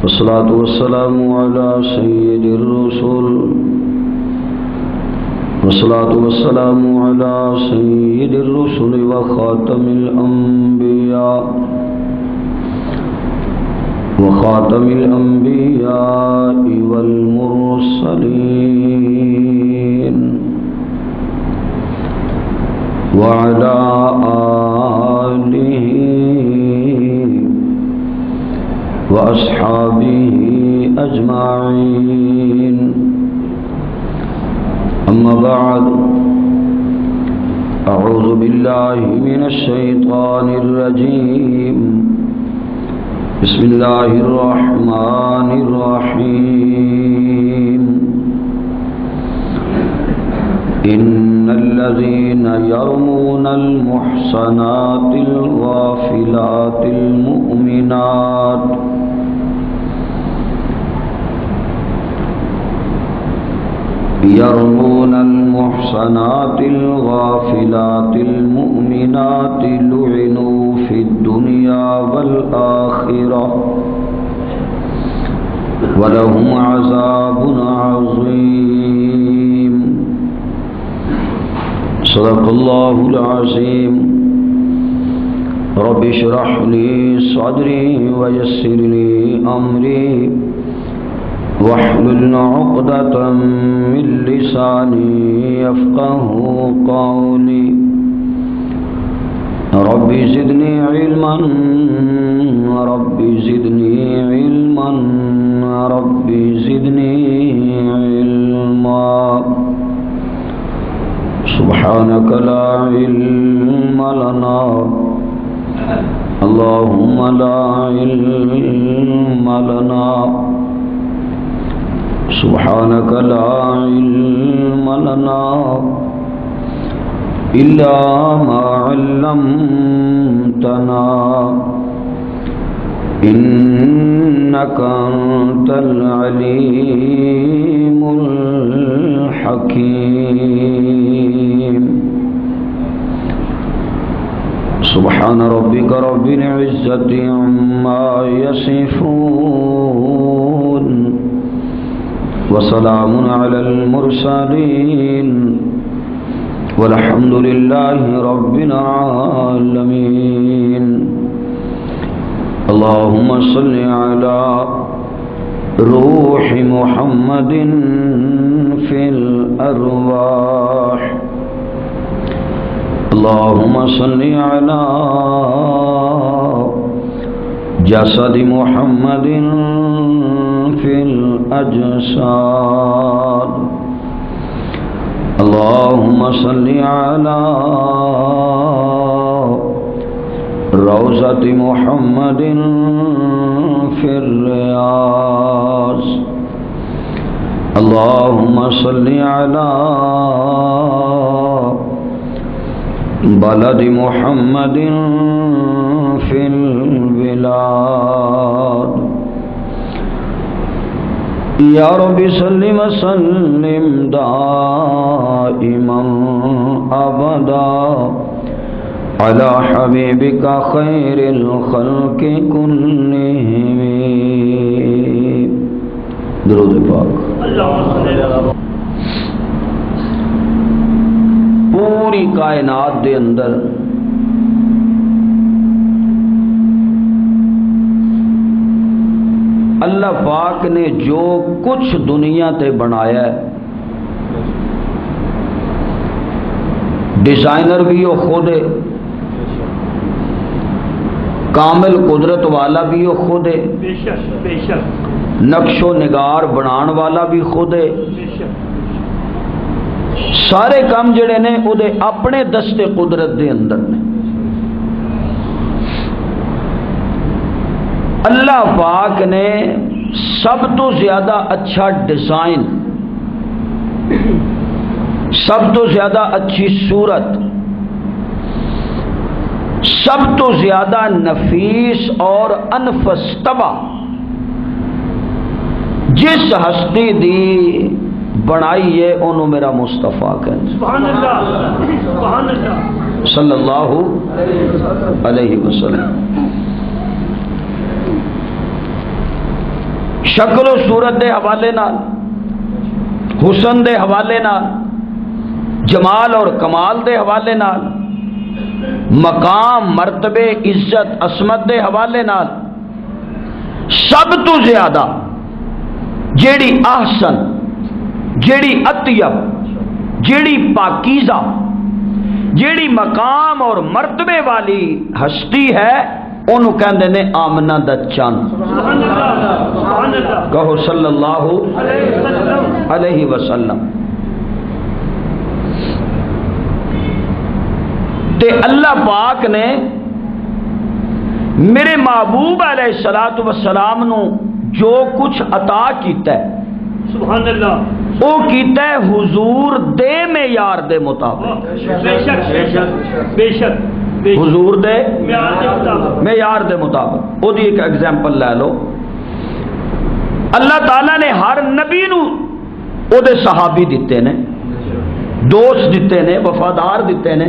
والصلاة والسلام على سيد الرسل والصلاة والسلام على سيد الرسل وخاتم الأنبياء والمرسلين وعلى آله وأصحابه أجمعين. أما بعد، أعوذ بالله من الشيطان الرجيم. بسم الله الرحمن الرحيم. إن الذين يرمون المحصنات الغافلات المؤمنات لعنوا في الدنيا والآخرة ولهم عذاب عظيم. صدق الله العظيم. رب اشرح لي صدري ويسر لي أمري واحلل عقدة من لساني يفقه قولي. رب زدني علما رب زدني علما رب زدني علما. سبحانك لا علم لنا اللهم لا علم لنا سبحانك لا علم لنا إلا ما علمتنا إنك أنت العليم الحكيم. سبحان ربك رب العزة عما يصفون وسلام على المرسلين والحمد لله رب العالمين. اللهم صل على روح محمد في الأرواح. اللهم صل على جسد محمد في الأجساد. اللهم صل على روضة محمد في الرياض. اللهم صل على بلد محمد في البلاد. یا رب صل وسلم دائما ابدا على حبيبك خير الخلق كلهم. درود پاک. پوری کائنات دے اندر اللہ پاک نے جو کچھ دنیا تے بنایا ہے، ڈیزائنر بھی وہ خود ہے، کامل قدرت والا بھی وہ خود ہے، نقش و نگار بنان والا بھی خود ہے. سارے کام جڑے نے وہ اپنے دستے قدرت دے اندر نے. اللہ پاک نے سب تو زیادہ اچھا ڈیزائن، سب تو زیادہ اچھی صورت، سب تو زیادہ نفیس اور انفس طبع جس ہستی دی بنائی ہے انہوں میرا مصطفیٰ کہتے سبحان اللہ صلی اللہ علیہ وسلم. شکل و صورت دے حوالے نال، حسن دے حوالے نال، جمال اور کمال دے حوالے نال، مقام مرتبے عزت عصمت دے حوالے نال، سب تو زیادہ جیڑی احسن، جیڑی اطیب، جیڑی پاکیزہ، جیڑی مقام اور مرتبے والی ہستی ہے انہوں کہندے نے آمنہ دا چاند۔ کہو صلی اللہ علیہ وسلم۔ تے اللہ پاک نے میرے محبوب علیہ الصلوۃ والسلام نو جو کچھ عطا کیتا ہے سبحان اللہ، وہ کیتا ہے حضور دے معیار دے مطابق۔ بے شک بے شک بے شک، حضور دے معیار دے مطابق۔ وہ دی ایک ایگزامپل لے لو، اللہ تعالیٰ نے ہر نبی نو او دے صحابی دیتے نے، دوست دیتے نے، وفادار دیتے نے۔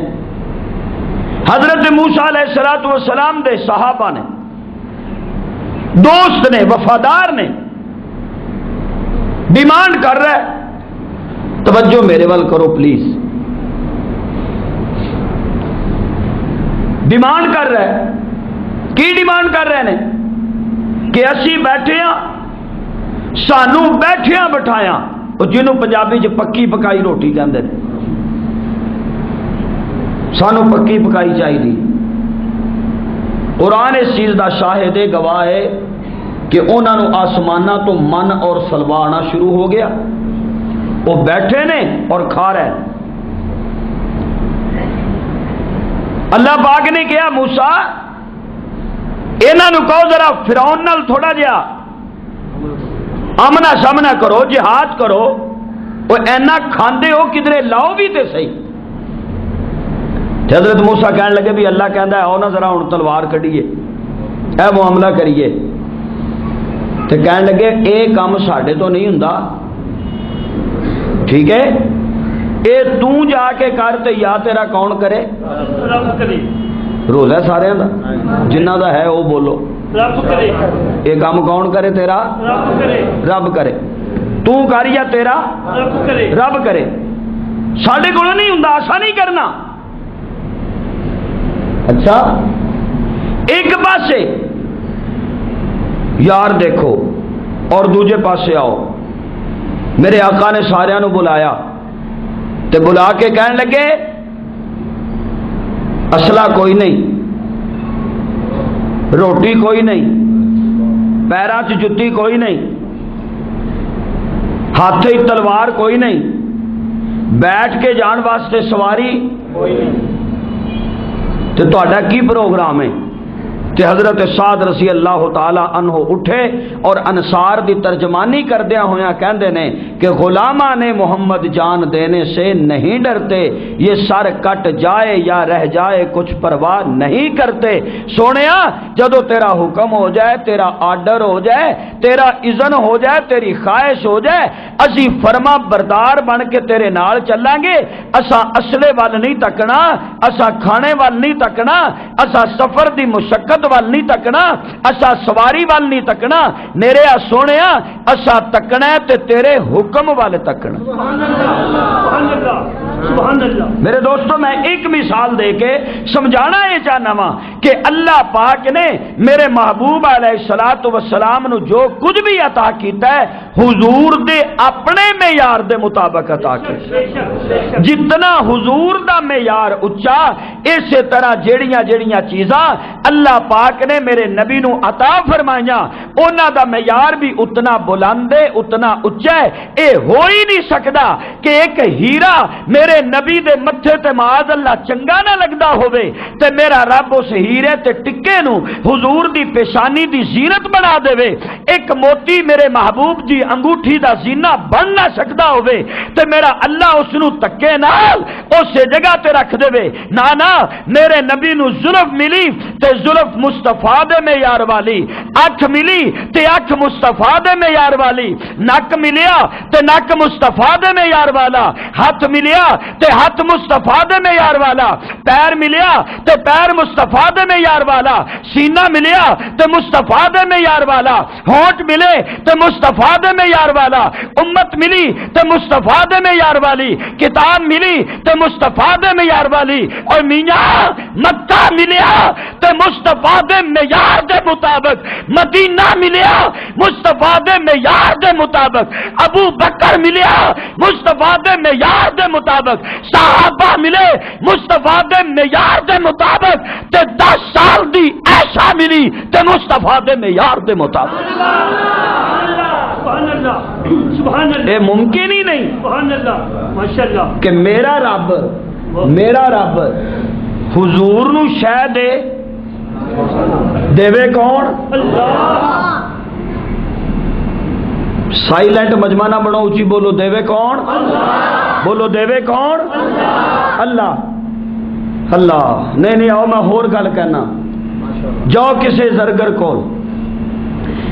حضرت موسیٰ علیہ الصلوۃ والسلام دے صحابہ نے، دوست نے، وفادار نے، ڈیمانڈ کر رہا ہے، توجہ میرے وال کرو پلیز، ڈیمانڈ کر رہا ہے۔ کی ڈیمانڈ کر رہے ہیں کہ اسی بیٹھے ہاں، سانو بیٹھیاں بٹھایا، جنہوں پنجابی چ پکی پکائی روٹی کہندے نے، سانو پکی پکائی چاہیے۔ قرآن اس چیز دا شاہد گواہ ہے کہ انہوں نے آسمانہ تو من اور سلوا آنا شروع ہو گیا، وہ بیٹھے نے اور کھا رہے ہیں۔ اللہ پاک نے کہا موسیٰ انہاں نو کہو ذرا فرعون نال تھوڑا جہا آمنا سامنا کرو، جہاد کرو، وہ اینا کھاندے ہو کدھرے لاؤ بھی تے صحیح۔ حضرت موسیٰ کہنے لگے بھی اللہ کہندا ہے آؤ نا ذرا ہن تلوار کڈیے، اے معاملہ کریے۔ تے کہنے لگے اے کام ساڈے تو نہیں ہوندا، ٹھیک ہے اے تو جا کے کر تے یا تیرا کون کرے؟ رب کرے، روزہ سارے دا جنہ دا ہے وہ بولو، رب کرے، اے کام کون کرے؟ تیرا رب کرے، رب کرے۔ تو کر یا تیرا رب کرے، رب کرے، ساڈے کول نہیں ہوندا، اساں نہیں کرنا۔ اچھا ایک پاسے یار دیکھو اور دوجے پاسے آؤ، میرے آقا نے سارے نو بلایا تے بلا کے کہنے لگے اسلحہ کوئی نہیں، روٹی کوئی نہیں، پیراں چ جتی کوئی نہیں، ہاتھ ہی تلوار کوئی نہیں، بیٹھ کے جان واسطے سواری کوئی نہیں۔ تو تہاڈا کی پروگرام ہے؟ کہ حضرت سعد رضی اللہ تعالی عنہ اٹھے اور انصار دی ترجمانی کردیا ہویا کہندے نے کہ غلاماں نے محمد جان دینے سے نہیں ڈرتے، یہ سر کٹ جائے یا رہ جائے کچھ پرواہ نہیں کرتے۔ سونیا جدو تیرا حکم ہو جائے، تیرا آرڈر ہو جائے، تیرا اذن ہو جائے، تیری خواہش ہو جائے، اسی فرما بردار بن کے تیرے نال چلاں گے۔ اساں اسلحے وال نہیں تکنا، اساں کھانے وال نہیں تکنا، اساں سفر دی مشقت وال نہیں تکنا، اسا سواری وال نہیں تکنا، میرے سونیا اسا تکنا ہے تے تیرے حکم والے تکنا۔ سبحان اللہ، سبحان اللہ۔ میرے دوستو میں ایک مثال دے کے سمجھانا یہ چاہنا وا کہ اللہ پاک نے میرے محبوب علیہ الصلوۃ والسلام نو جو کچھ بھی عطا کیتا ہے حضور دے اپنے معیار دے مطابق عطا کیتا۔ جتنا حضور دا معیار اچا، اسی طرح جیڑیاں جیڑیاں چیزاں اللہ پاک نے میرے نبی نو عطا فرمائیاں انہاں دا معیار بھی اتنا بلند ہے، اتنا اچا ہے۔ اے ہو ہی نہیں سکدا کہ ایک ہیرا میرے نبی دے متھے تے معاذ اللہ چنگا نہ لگدا ہوئے تے میرا رب اس ہیرے تے ٹکے نو حضور دی پیشانی دی زینت بنا دے وے۔ ایک موتی میرے محبوب دی انگوٹھی دا زینہ بن نہ سکدا ہوئے تے میرا اللہ اس نو تکے نال اس جگہ تے رکھ دے وے۔ نا میرے نبی نو زلف ملی تے زلف مصطفیٰ دے معیار والی، اکھ ملی تے اکھ مصطفیٰ دے معیار والی، نک ملیا تے نک مصطفیٰ دے معیار والا، ہاتھ ملیا تے ہاتھ مصطفیٰ دے معیار والا، پیر ملیا تے پیر مصطفیٰ دے معیار والا، سینہ ملیا تے مصطفیٰ دے معیار والا۔ ہونٹ ملے تے مصطفیٰ دے معیار والا، امت ملی تے مصطفیٰ دے معیار والی، کتاب ملی تے مصطفیٰ دے معیار والی، اور میاں مکہ ملیا تے مصطفیٰ دے معیار دے مطابق، مدینہ ملیا مصطفیٰ دے معیار دے مطابق، ابو بکر ملیا مصطفیٰ دے معیار دے مطابق، صحابہ ملے مصطفیٰ دے معیار دے مطابق، تے 10 سال دی ایسا ملی تے مصطفیٰ دے معیار دے مطابق۔ سبحان اللہ، سبحان اللہ، یہ ممکن ہی نہیں سبحان اللہ، ماشاءاللہ کہ میرا رب حضور نو شے دے کون؟ اللہ، سائلنٹ مجمع نہ بنو، اچھی بولو، دے کون؟ بولو دے کون؟ اللہ۔ اللہ نہیں آؤ میں ہور گل کرنا، جاؤ کسی زرگر کو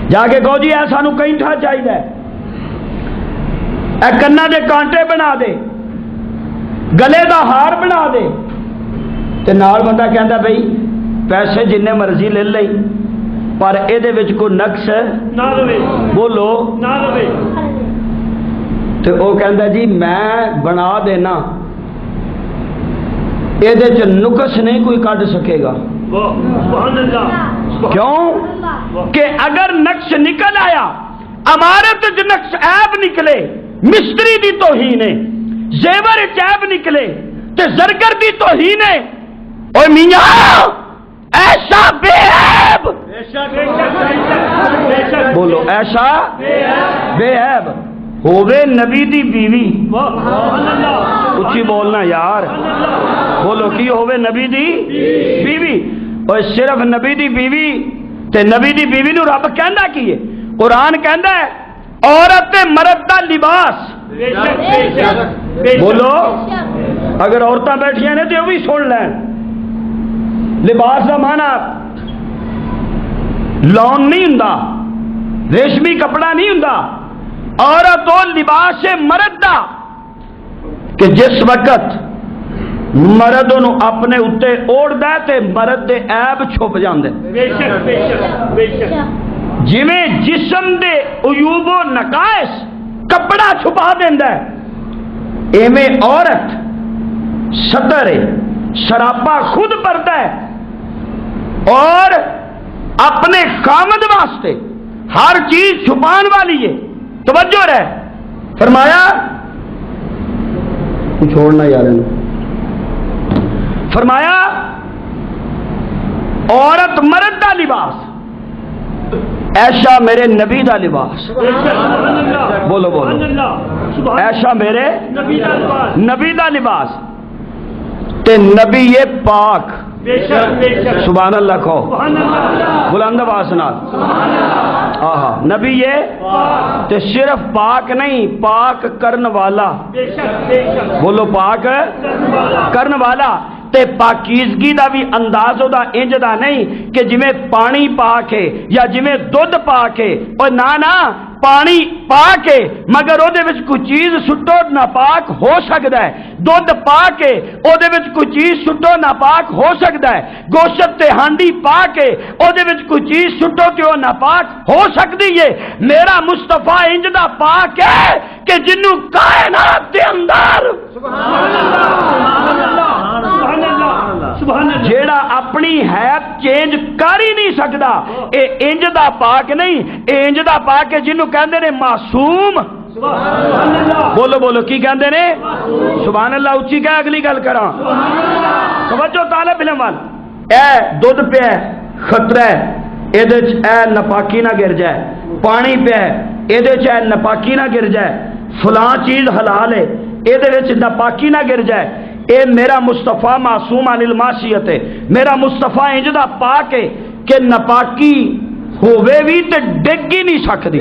جا کے کہو جی ایسا نو کہیں تھا چاہیے، اے کنا دے کانٹے بنا دے، گلے دا ہار بنا دے، تے نال بندہ کہندا بھئی پیسے جننے مرضی لے لئی پر اے دے وچ کوئی نقص نہ رہے، بولو نہ رہے، تے او کہندا جی میں بنا دینا، اے دے چ نقص نہیں کوئی کڈ سکے گا۔ سبحان اللہ، کیوں کہ اگر نقش نکل آیا، عمارت وچ نقش عیب نکلے، مستری دی توہین ہے، زیور وچ عیب نکلے تے زرگر دی توہین ہے، اوے میاں ایسا بے عیب، بے شک، بے شک، بے شک، بولو ایسا بے عیب ہووے نبی دی بیوی، سبحان اللہ، اچھی بولنا یار، بولو کی ہووے نبی دی بیوی، اور صرف نبی دی بیوی تے نبی دی بیوی نو رب کہندا کی ہے؟ قرآن کہندا ہے عورت تے مرد دا لباس، بے شک، بے شک، بے شک، بولو اگر عورتاں بیٹھیاں نے تے وہ بھی سن لین، لباس دا معنی لون نہیں ہوندا، ریشمی کپڑا نہیں ہوندا، عورت و لباس مرد دا کہ جس وقت مرد نو اپنے اتے اوڑ دے تے مرد دے عیب چھپ جاندے، بے شک، بے شک، بے شک، جویں جسم دے عیوب و نقائص کپڑا چھپا دیندا ہے، ایویں عورت ستر ہے، سراپا خود پردہ ہے اور اپنے خامد واسطے ہر چیز چھپان والی ہے۔ توجہ رہے، فرمایا چھوڑنا یار، فرمایا عورت مرد دا لباس، ایشا میرے نبی دا لباس، بولو بولو ایشا میرے نبی دا لباس، تے نبی یہ پاک، سبحان اللہ کہو بلند آواز نال، آہا نبی یہ تے صرف پاک نہیں، پاک کرن والا، بولو پاک کرن والا، تے پاکیزگی دا بھی انداز دا انج دا نہیں کہ جویں پانی پا کے یا جویں دودھ پا کے، اور نا پانی پا کے مگر او دے وچ کوئی چیز سٹو ناپاک ہو سکدا ہے، دودھ پا کے او دے وچ کوئی چیز سٹو ناپاک ہو سکدا ہے، گوشت تے ہانڈی پا کے او دے وچ کوئی چیز سٹو تے او ناپاک ہو سکدی ہے۔ میرا مصطفیٰ انج دا پاک ہے کہ جنوں کائنات دے اندر جیڑا اپنی حیات چینج کر ہی نہیں سکدا، اے انج دا پاک نہیں، اے انج دا پاک ہے جنوں کہندے نے معصوم، بولو بولو کی کہندے نے؟ سبحان اللہ، اچھی کہ اگلی گل کراں، توجہ طالب علم وال، اے دودھ پہ خطرہ ہے، اے دے چ اے نپاکی نہ گر جائے، پانی پہ اے دے چ اے نپاکی نہ گر جائے، فلاں چیز حلال ہے اے دے وچ نپاکی نہ گر جائے، اے میرا مصطفیٰ معصوم عن المعصیت ہے، میرا مصطفیٰ انج دا پاک ہے کہ نپاکی ہووے بھی تے ڈگ ہی نہیں سکتی،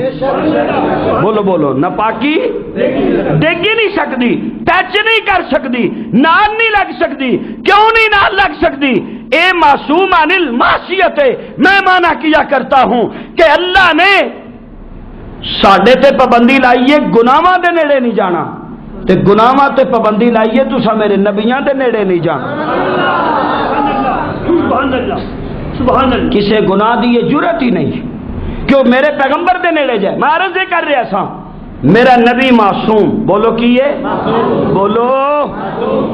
بولو بولو نپاکی ڈگ ہی نہیں سکتی، ٹچ نہیں کر سکتی، نال نہیں لگ سکتی، کیوں نہیں نال لگ سکتی؟ اے معصوم عن المعصیت ہے۔ میں مانا کیا کرتا ہوں کہ اللہ نے ساڈے تے پابندی لائیے گناہاں دے نیڑے نہیں جانا، تے گناہاں تے پابندی لائیے تساں میرے نبیاں دے نیڑے نہیں جانا۔ کسے گناہ دی یہ جرت ہی نہیں کیوں میرے پیغمبر دے نیڑے جائے. میں عرض یہ کر رہا سا میرا نبی معصوم. بولو کی ہے بولو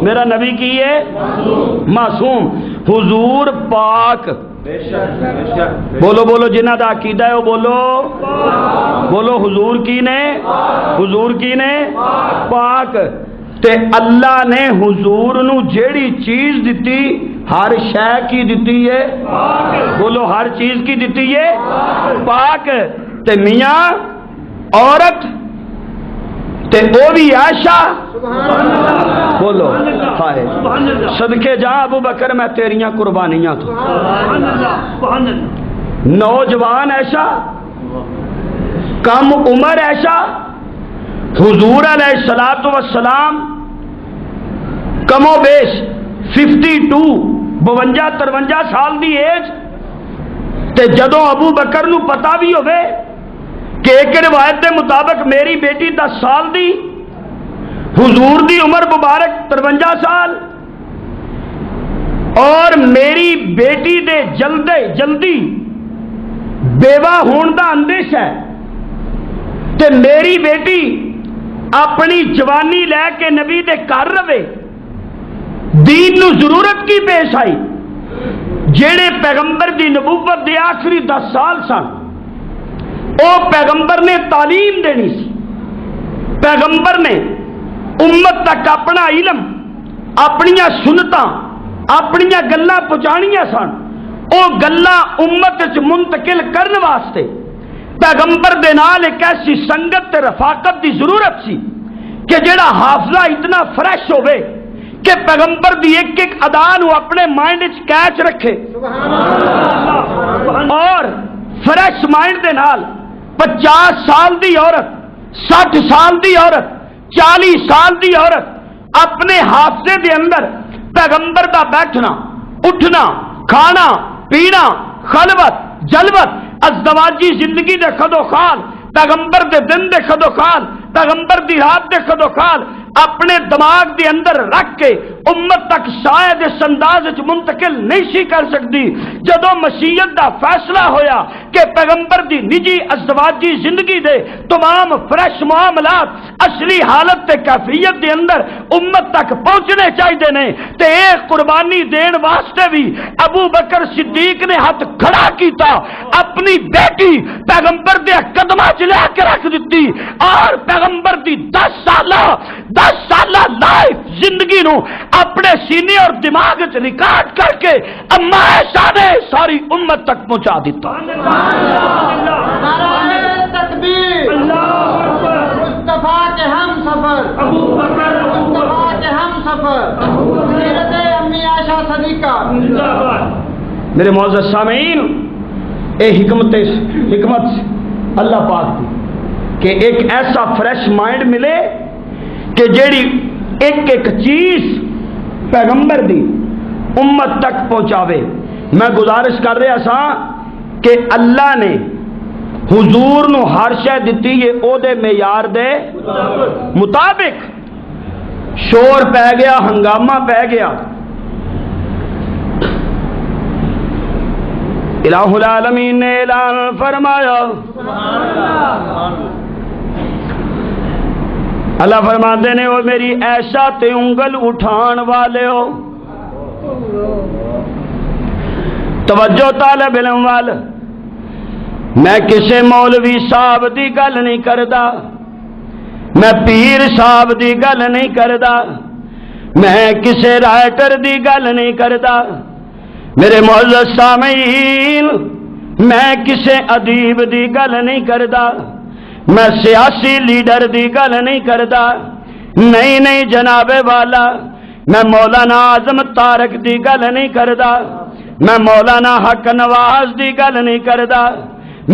میرا نبی کی ہے معصوم. حضور پاک. بولو بولو جنہ دا عقیدہ ہے وہ بولو بولو حضور کی نے حضور کی نے پاک. تے اللہ نے حضور نو جیڑی چیز دیتی ہر شے کی دیتی ہے. بولو ہر چیز کی دیتی ہے پاک. تے میاں عورت تے او بھی عائشہ. بولو ہائے صدقے جا ابو بکر میں تیریاں قربانیاں تو. نوجوان ایسا کم عمر ایسا حضور علیہ الصلوۃ والسلام کم و بیش 52 52-53 سال دی ایج. تے جدوں ابو بکر نو پتا بھی ہوئے کہ ایک روایت کے مطابق میری بیٹی 10 سال دی حضور دی عمر مبارک 53 سال اور میری بیٹی دے جلدی بیوہ ہون دا اندیش ہے تے میری بیٹی اپنی جوانی لے کے نبی دے گھر رہے. دین نو ضرورت کی پیش آئی. جیڑے پیغمبر دی نبوت دے آخری 10 سال سن او پیغمبر نے تعلیم دینی سی. پیغمبر نے امت تک اپنا علم اپنیاں سنتاں اپنیاں گلاں پہنچانیاں سن. او گلاں امت وچ منتقل کرن واسطے پیغمبر دے نال ایک ایسی سنگت تے رفاقت دی ضرورت سی کہ جڑا حافظہ اتنا فریش ہوئے کہ پیغمبر دی ایک ایک ادا نو اپنے مائنڈ وچ کیچ رکھے اور فریش مائنڈ دے نال 50 سال دی عورت 60 سال دی عورت 40 سال دی عورت اپنے حافظے دے اندر پیغمبر دا بیٹھنا اٹھنا کھانا پینا خلوت جلوت ازدواجی زندگی دے خدو خال پیغمبر دے دن دے خدو خال پیغمبر دی رات دے خدو خال اپنے دماغ دے اندر رکھ کے امت تک شاید اس انداز منتقل نہیں سی کر سکتی. جدو مشیت دا فیصلہ ہویا کہ پیغمبر دی نجی ازدواجی زندگی دے تمام فریش معاملات اصلی حالت تے کیفیت دے اندر امت تک پہنچنے چاہیے نے تے ایک قربانی دین واسطے بھی ابو بکر صدیق نے ہاتھ کھڑا کیتا اپنی بیٹی پیغمبر دے قدماں چ لے کے رکھ دیتی اور پیغمبر دی 10 سالہ لائف زندگی نو اپنے سینے اور دماغ وچ ریکارڈ کر کے اما عائشہ نے ساری امت تک پہنچا دیتا. تکبیر مصطفیٰ کے ہم سفر مصطفیٰ کے ہم سفر سیرت امی عائشہ صدیقہ. میرے معزز سامعین اے حکمت اللہ پاک دی کہ ایک ایسا فریش مائنڈ ملے کہ جیڑی ایک ایک چیز پیغمبر دی امت تک پہنچاوے. میں گزارش کر رہا سا کہ اللہ نے حضور نو ہر شے دتی ہے او دے معیار دے مطابق. شور پہ گیا ہنگامہ پہ گیا. الہ العالمین نے اعلان فرمایا اللہ فرماتے نے وہ میری عائشہ تے انگل اٹھان والے ہو. توجہ طالب علم وال میں کسے مولوی صاحب دی گل نہیں کردا میں پیر صاحب دی گل نہیں کردا میں کسے رائٹر دی گل نہیں کردا. میرے معزز سامعین میں کسے ادیب دی گل نہیں کردا میں سیاسی لیڈر دی گل نہیں کردا. نہیں جناب والا میں مولانا اعظم طارق دی گل نہیں کردا میں مولانا حق نواز دی گل نہیں کردا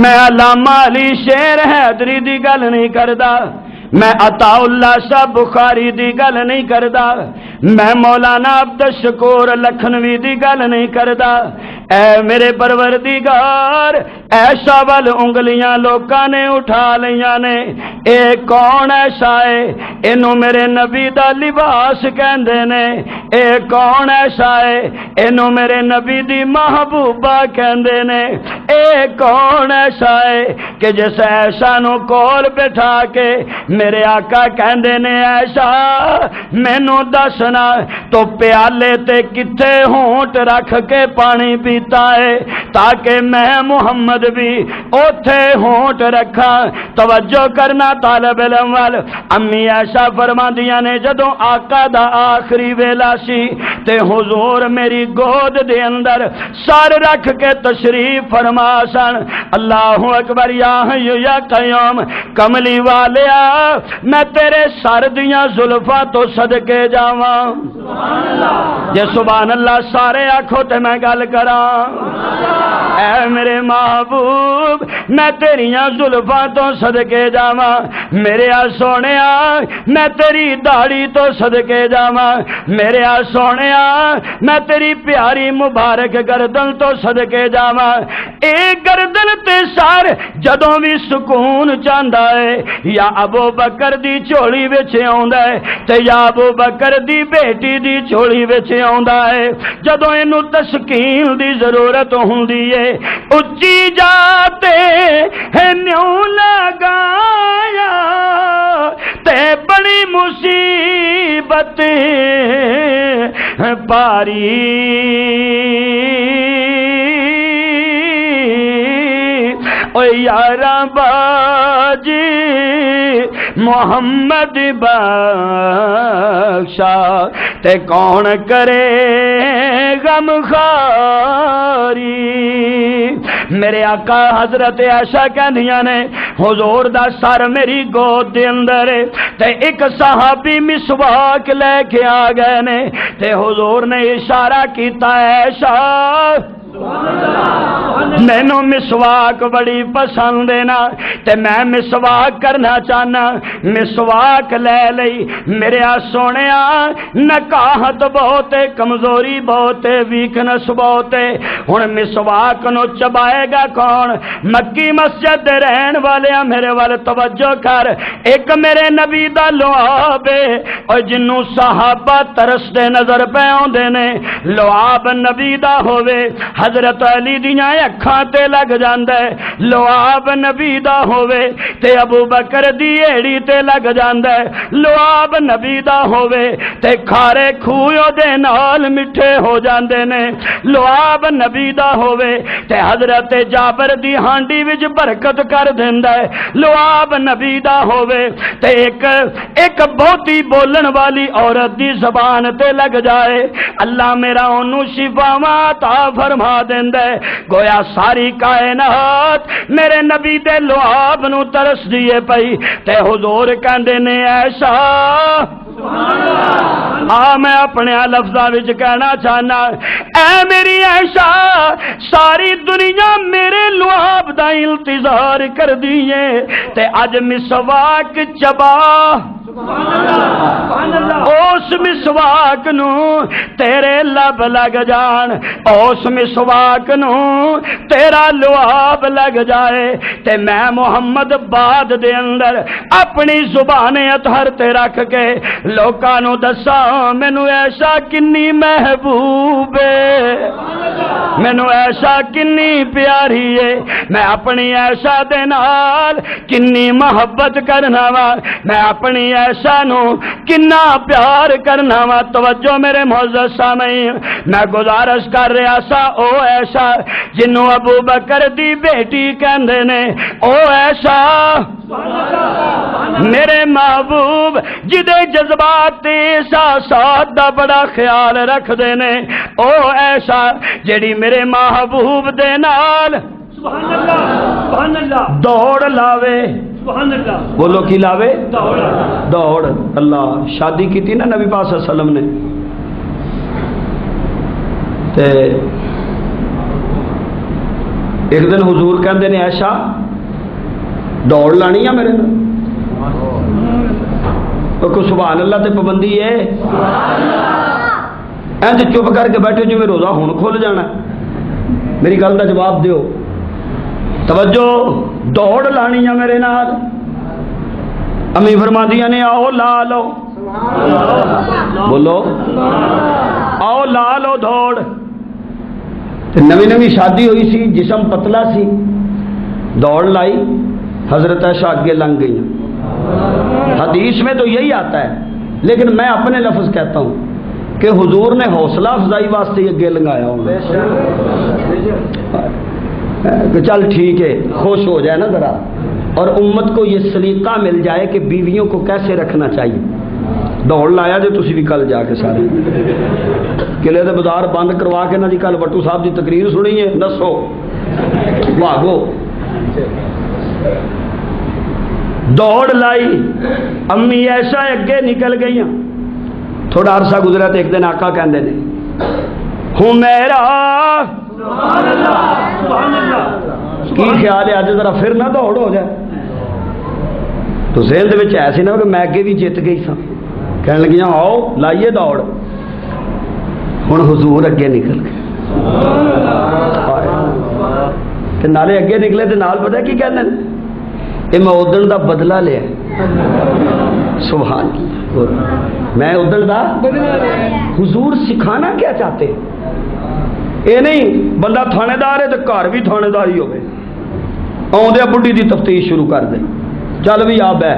میں علامہ علی شیر حیدری دی گل نہیں کردا میں عطا اللہ شاہ بخاری دی گل نہیں کردا میں مولانا عبدالشکور لکھنوی دی گل نہیں کردا. اے میرے پروردگار ایسا ول انگلیاں لوکاں نے اٹھا لیاں نے. اے کون ایسا ہے اینو میرے نبی دا لباس کہندے نے، اے کون ایسا ہے؟ اینو میرے نبی دی محبوبہ کہندے نے، اے کون ایسا ہے کہ جس ایسا نو کول بٹھا کے میرے آقا کہندے نے ایسا مینوں دسنا تو پیالے تے کتھے ہونٹ رکھ کے پانی پیتا ہے تاکہ میں محمد بھی اوتھے ہونٹ رکھا۔ توجہ کرنا طالب علم وال، امی ایسا فرماندیاں نے جدوں آقا دا آخری ویلا سی تے حضور میری گود دے اندر سر رکھ کے تشریف فرما سن۔ اللہ اکبر، یا حی یا قیوم، کملی والیا میں تیرے سر دیاں زلفاں تو صدقے جاواں۔ جے سبحان اللہ سارے آکھو تے میں گل کراں۔ اے میرے محبوب میں تیریاں زلفاں تو صدقے جاواں، میرے سونیا میں تیری داڑھی تو صدقے جاواں، میرے سونیا میں تیری پیاری مبارک گردن تو صدقے جاواں۔ اے گردن تے سر جدوں بھی سکون چاہندا ہے یا ابو بکر دی جھولی وچ آوندا ہے تے یا ابو بکر دی بیٹی دی جھولی وچ آوندا ہے، جدوں اینو تسکین دی ضرورت ہوندی ہے اچھی جاتے ہے نیوں لگایا تے بڑی مصیبت پاری او یاراں باجی محمد بخشا تے کون کرے غم خاری۔ میرے آقا حضرت عائشہ کہندیاں نے حضور دا سر میری گود دے اندر تے ایک صحابی مسواک لے کے آ گئے نے تے حضور نے اشارہ کیتا عائشہ مینوں مسواک بڑی پسند ہے نا تے میں مسواک کرنا چاہنا، مسواک لے لئی۔ میرے سونیا نکاہت بہت ہے، کمزوری بہت ہے، ویکنس بہت ہے، ہن مسواک نو چبائے گا کون؟ مکی مسجد دے رہن والے میرے وال توجہ کر، ایک میرے نبی دا لعاب ہے اور جنوں صحابہ ترستے نظر پہ آندے نے، لعاب نبی دا ہووے حضرت علی دیاں اکھاں تے لگ جاندا ہے، لعاب نبی دا ہووے تے ابو بکر دی ایڑی تے لگ جاندا ہے، لعاب نبی دا ہووے تے کھارے کھویو دے نال مٹھے ہو جاندے نے، لعاب نبی دا ہووے تے حضرت جابر دی ہانڈی وچ برکت کر دیندا ہے، لعاب نبی دا ہووے تے ایک بہتی بولن والی عورت دی زبان تے لگ جائے اللہ میرا اونوں شفاواں عطا فرما دیندا ہے۔ گویا ساری کائنات میرے نبی دے لعاب نو ترس دیے پئی تے حضور کہندے نے ایسا میں اپنے لفظاں وچ کہنا چاہنا، اے میری عائشہ ساری دنیا میرے لعاب دا انتظار کر دیے تے اج مسواک چبا اس مسواک نو تیرے لب لگ جان، اس مسواک نو تیرا لعاب لگ جائے تے میں محمد بعد دے اندر اپنی زبان اطہر تے رکھ کے لوکاں نو دسا مینوں ایسا کنی محبوب ہے، مینوں ایسا کنی پیاری ہے، میں اپنی ایسا دے نال کنی محبت کرنا وا، میں اپنی ایسا نو کنا پیار کرنا وا۔ توجہ میرے معزز سامعین، میں گزارش کر رہا سا او ایسا جنوں ابو بکر دی بیٹی کہندے نے، او ایسا میرے محبوب جدے جذبات احساسات دا بڑا خیال رکھ دے نے، او ایسا جڑی میرے محبوب دے نال سبحان اللہ سبحان اللہ دوڑ لاوے، سبحان اللہ بولو کی لاوے؟ دوڑ دوڑ۔ اللہ شادی کی تھی نا نبی پاک صلی اللہ علیہ وسلم نے تے ایک دن حضور کہندے نے ایشا دوڑ لانی ہے میرے کو سبحان اللہ تے پابندی ہے، انج چپ کر کے بیٹھے جو میں روزہ ہون کھل جانا، میری گل کا جواب دیو، توجہ دوڑ لانی ہے میرے نال۔ امی فرماندیاں نے آؤ لا لو، بولو آؤ لا لو دوڑ۔ نوی نوی شادی ہوئی سی، جسم پتلا سی، دوڑ لائی، حضرت عائشہ آگے لنگ گئی۔ حدیث میں تو یہی آتا ہے، لیکن میں اپنے لفظ کہتا ہوں کہ حضور نے حوصلہ افزائی واسطے اگے لنگایا ہوں کہ چل ٹھیک ہے، خوش ہو جائے نا ذرا، اور امت کو یہ سلیقہ مل جائے کہ بیویوں کو کیسے رکھنا چاہیے۔ دوڑ لایا جو تسی بھی کل جا کے سارے قلعے دے بازار بند کروا کے نا جی کل بٹو صاحب دی تقریر سنی ہے، نسو بھاگو۔ دوڑ لائی، امی ایسا اگے نکل گئی۔ تھوڑا عرصہ گزرا تو ایک دن آقا کہندے نے حمیرہ کی خیال ہے اج ذرا پھر نہ دوڑ ہو جائے؟ تو ذہن دے وچ ایسی نہ کہ میں اگے بھی جیت گئی سا، کہنے لگیاں آؤ لائیے دوڑ۔ ہن حضور اگے نکل گئے، تے نالے اگے نکلے تے نال پتہ کی کہندے نے اے میں اودن دا بدلہ لیا۔ سبحان اللہ، میں اودن دا بدلہ لیا۔ حضور سکھانا کیا چاہتے ہیں؟ اے نہیں بندہ تھانے دار ہے تو گھر بھی تھانے داری ہوے، آدھے بڈھی دی تفتیش شروع کر دے، چل بھی آ بہ۔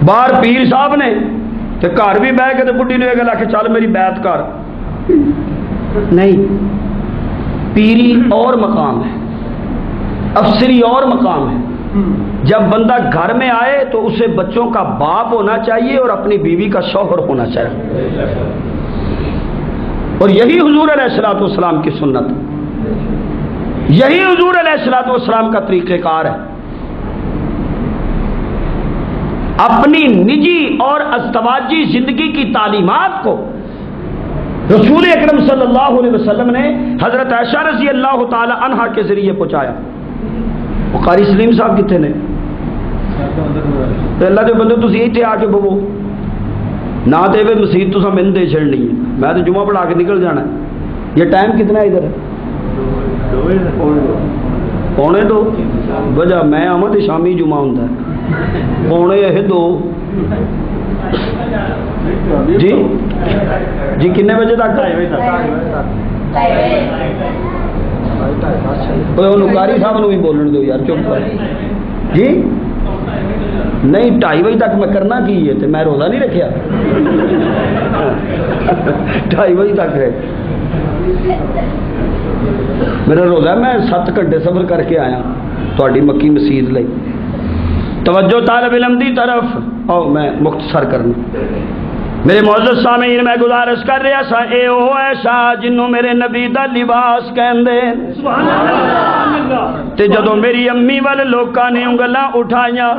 باہر پیر صاحب نے تے گھر بھی بہ کے تے بڈھی نے گل آ کے چل میری بیعت کر۔ نہیں، پیری اور مقام ہے، افسری اور مقام ہے۔ جب بندہ گھر میں آئے تو اسے بچوں کا باپ ہونا چاہیے اور اپنی بیوی کا شوہر ہونا چاہیے، اور یہی حضور علیہ الصلوۃ والسلام کی سنت، یہی حضور علیہ الصلوۃ والسلام کا طریقہ کار ہے۔ اپنی نجی اور ازدواجی زندگی کی تعلیمات کو رسول اکرم صلی اللہ علیہ وسلم نے حضرت عائشہ رضی اللہ تعالی عنہا کے ذریعے پہنچایا۔ قاری سلیم صاحب کتنے نے؟ اللہ کے بندے تسی ایتھے آ کے بوو نہ تے وے مسجد تساں مین دے چھڑنی ہے، میں تو جمعہ پڑھا کے نکل جانا ہے۔ یہ ٹائم کتنا ہے ادھر؟ 2:45 وجہ میں آواں تے شامی جمعہ ہوندا ہے 2:45 جی جی کنے بجے تک؟ قاری صاحب نو بھی بولن دو یار، چپ کر جی۔ نہیں 2:30 بجے تک میں کرنا کی ہے تے میں روزہ نہیں رکھیا 2:30 بجے تک ہے میرا روزہ، میں 7 گھنٹے سفر کر کے آیا تہاڈی مکی مسجد لئی۔ توجہ طالب علم دی طرف او میں مختصر کرنا۔ میرے معزز سامعین، میں گزارش کر رہا سا اے او ایسا جنوں میرے نبی دا لباس کہندے تے جدوں میری امی والے لوکاں نے انگلاں اٹھائیاں،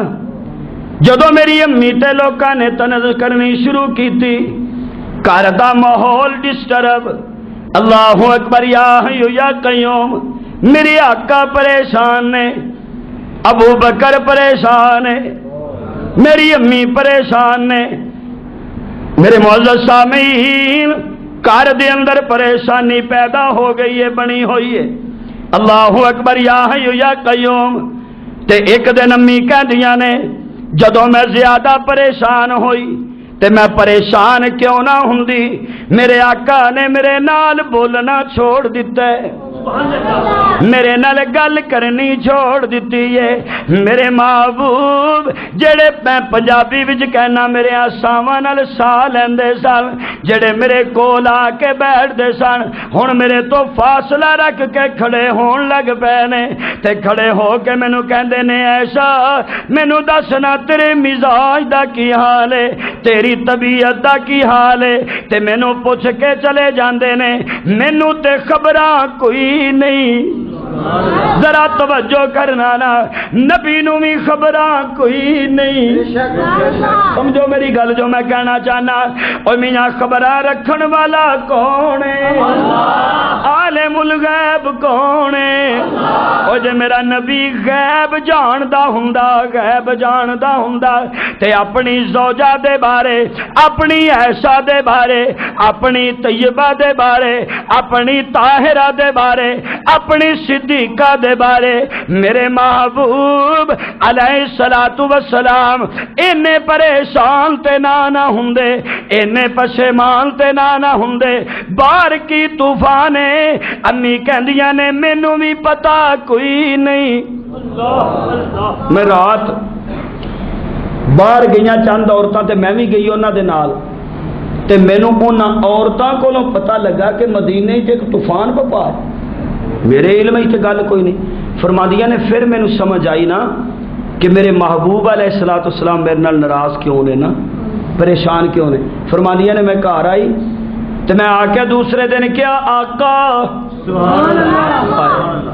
جدوں میری امی تے لوکاں نے طنز کرنی شروع کیتی، گھر دا ماحول ڈسٹرب، اللہ اکبر یا حی یا قیوم، میرے آقا پریشان نے، ابو بکر پریشان ہے، میری امی پریشان نے۔ میرے معزز سامعین، گھر دے اندر پریشانی پیدا ہو گئی ہے، بنی ہوئی ہے۔ اللہ اکبر یا حی یا قیوم۔ تے ایک دن امی کہندیاں نے جدوں میں زیادہ پریشان ہوئی تے میں پریشان کیوں نہ ہوندی، میرے آقا نے میرے نال بولنا چھوڑ دیتا ہے، میرے نال گل کرنی چھوڑ دیتی ہے۔ میرے محبوب جڑے میں پنجابی وچ کہنا میرے آساواں نال سا لیندے سن، جڑے میرے کول آ کے بیٹھ دے سن، ہن میرے تو فاصلہ رکھ کے کھڑے ہون لگ پے نے، تے کھڑے ہو کے مینوں کہندے نے ایسا مینوں دسنا تیرے مزاج دا کی حال ہے، تیری طبیعت دا کی حال ہے، تے مینوں پوچھ کے چلے جاندے نے، مینوں تے خبراں کوئی نہیں۔ ذرا توجہ کرنا نا، نبی نو بھی خبراں کوئی نہیں۔ سمجھو میری گل جو میں کہنا چاہنا، او میاں خبراں رکھن والا کون ہے؟ عالم الغیب کون ہے؟ او جے میرا نبی غیب جاندا ہوندا، غیب جاندا ہوندا تے اپنی زوجہ دے بارے، اپنی عائشہ دے بارے، اپنی طیبہ دے بارے، اپنی طاہرہ دے بارے، اپنی صدیقہ دے بارے میرے محبوب علیہ الصلوۃ والسلام اینے پریشان تے نہ ہوندے، اینے پشیمان تے نہ ہوندے۔ باہر کی طوفان ہے، امی کہندیاں نے مینوں بھی پتا کوئی نہیں۔ میں رات باہر گئیاں چند عورتاں تے میں بھی گئی انہاں دے نال، تے مینوں انہاں عورتاں کولوں پتہ لگا کہ مدینے وچ ایک طوفان پپا ہے۔ میرے علم وچ تے گل کوئی نہیں۔ فرماندیاں نے پھر مینوں سمجھ آئی نا کہ میرے محبوب علیہ الصلوۃ والسلام میرے نال ناراض کیوں نے نا، پریشان کیوں نے۔ فرماندیاں نے میں گھر آئی تے میں آ کے دوسرے دن کیا آقا سبحان اللہ،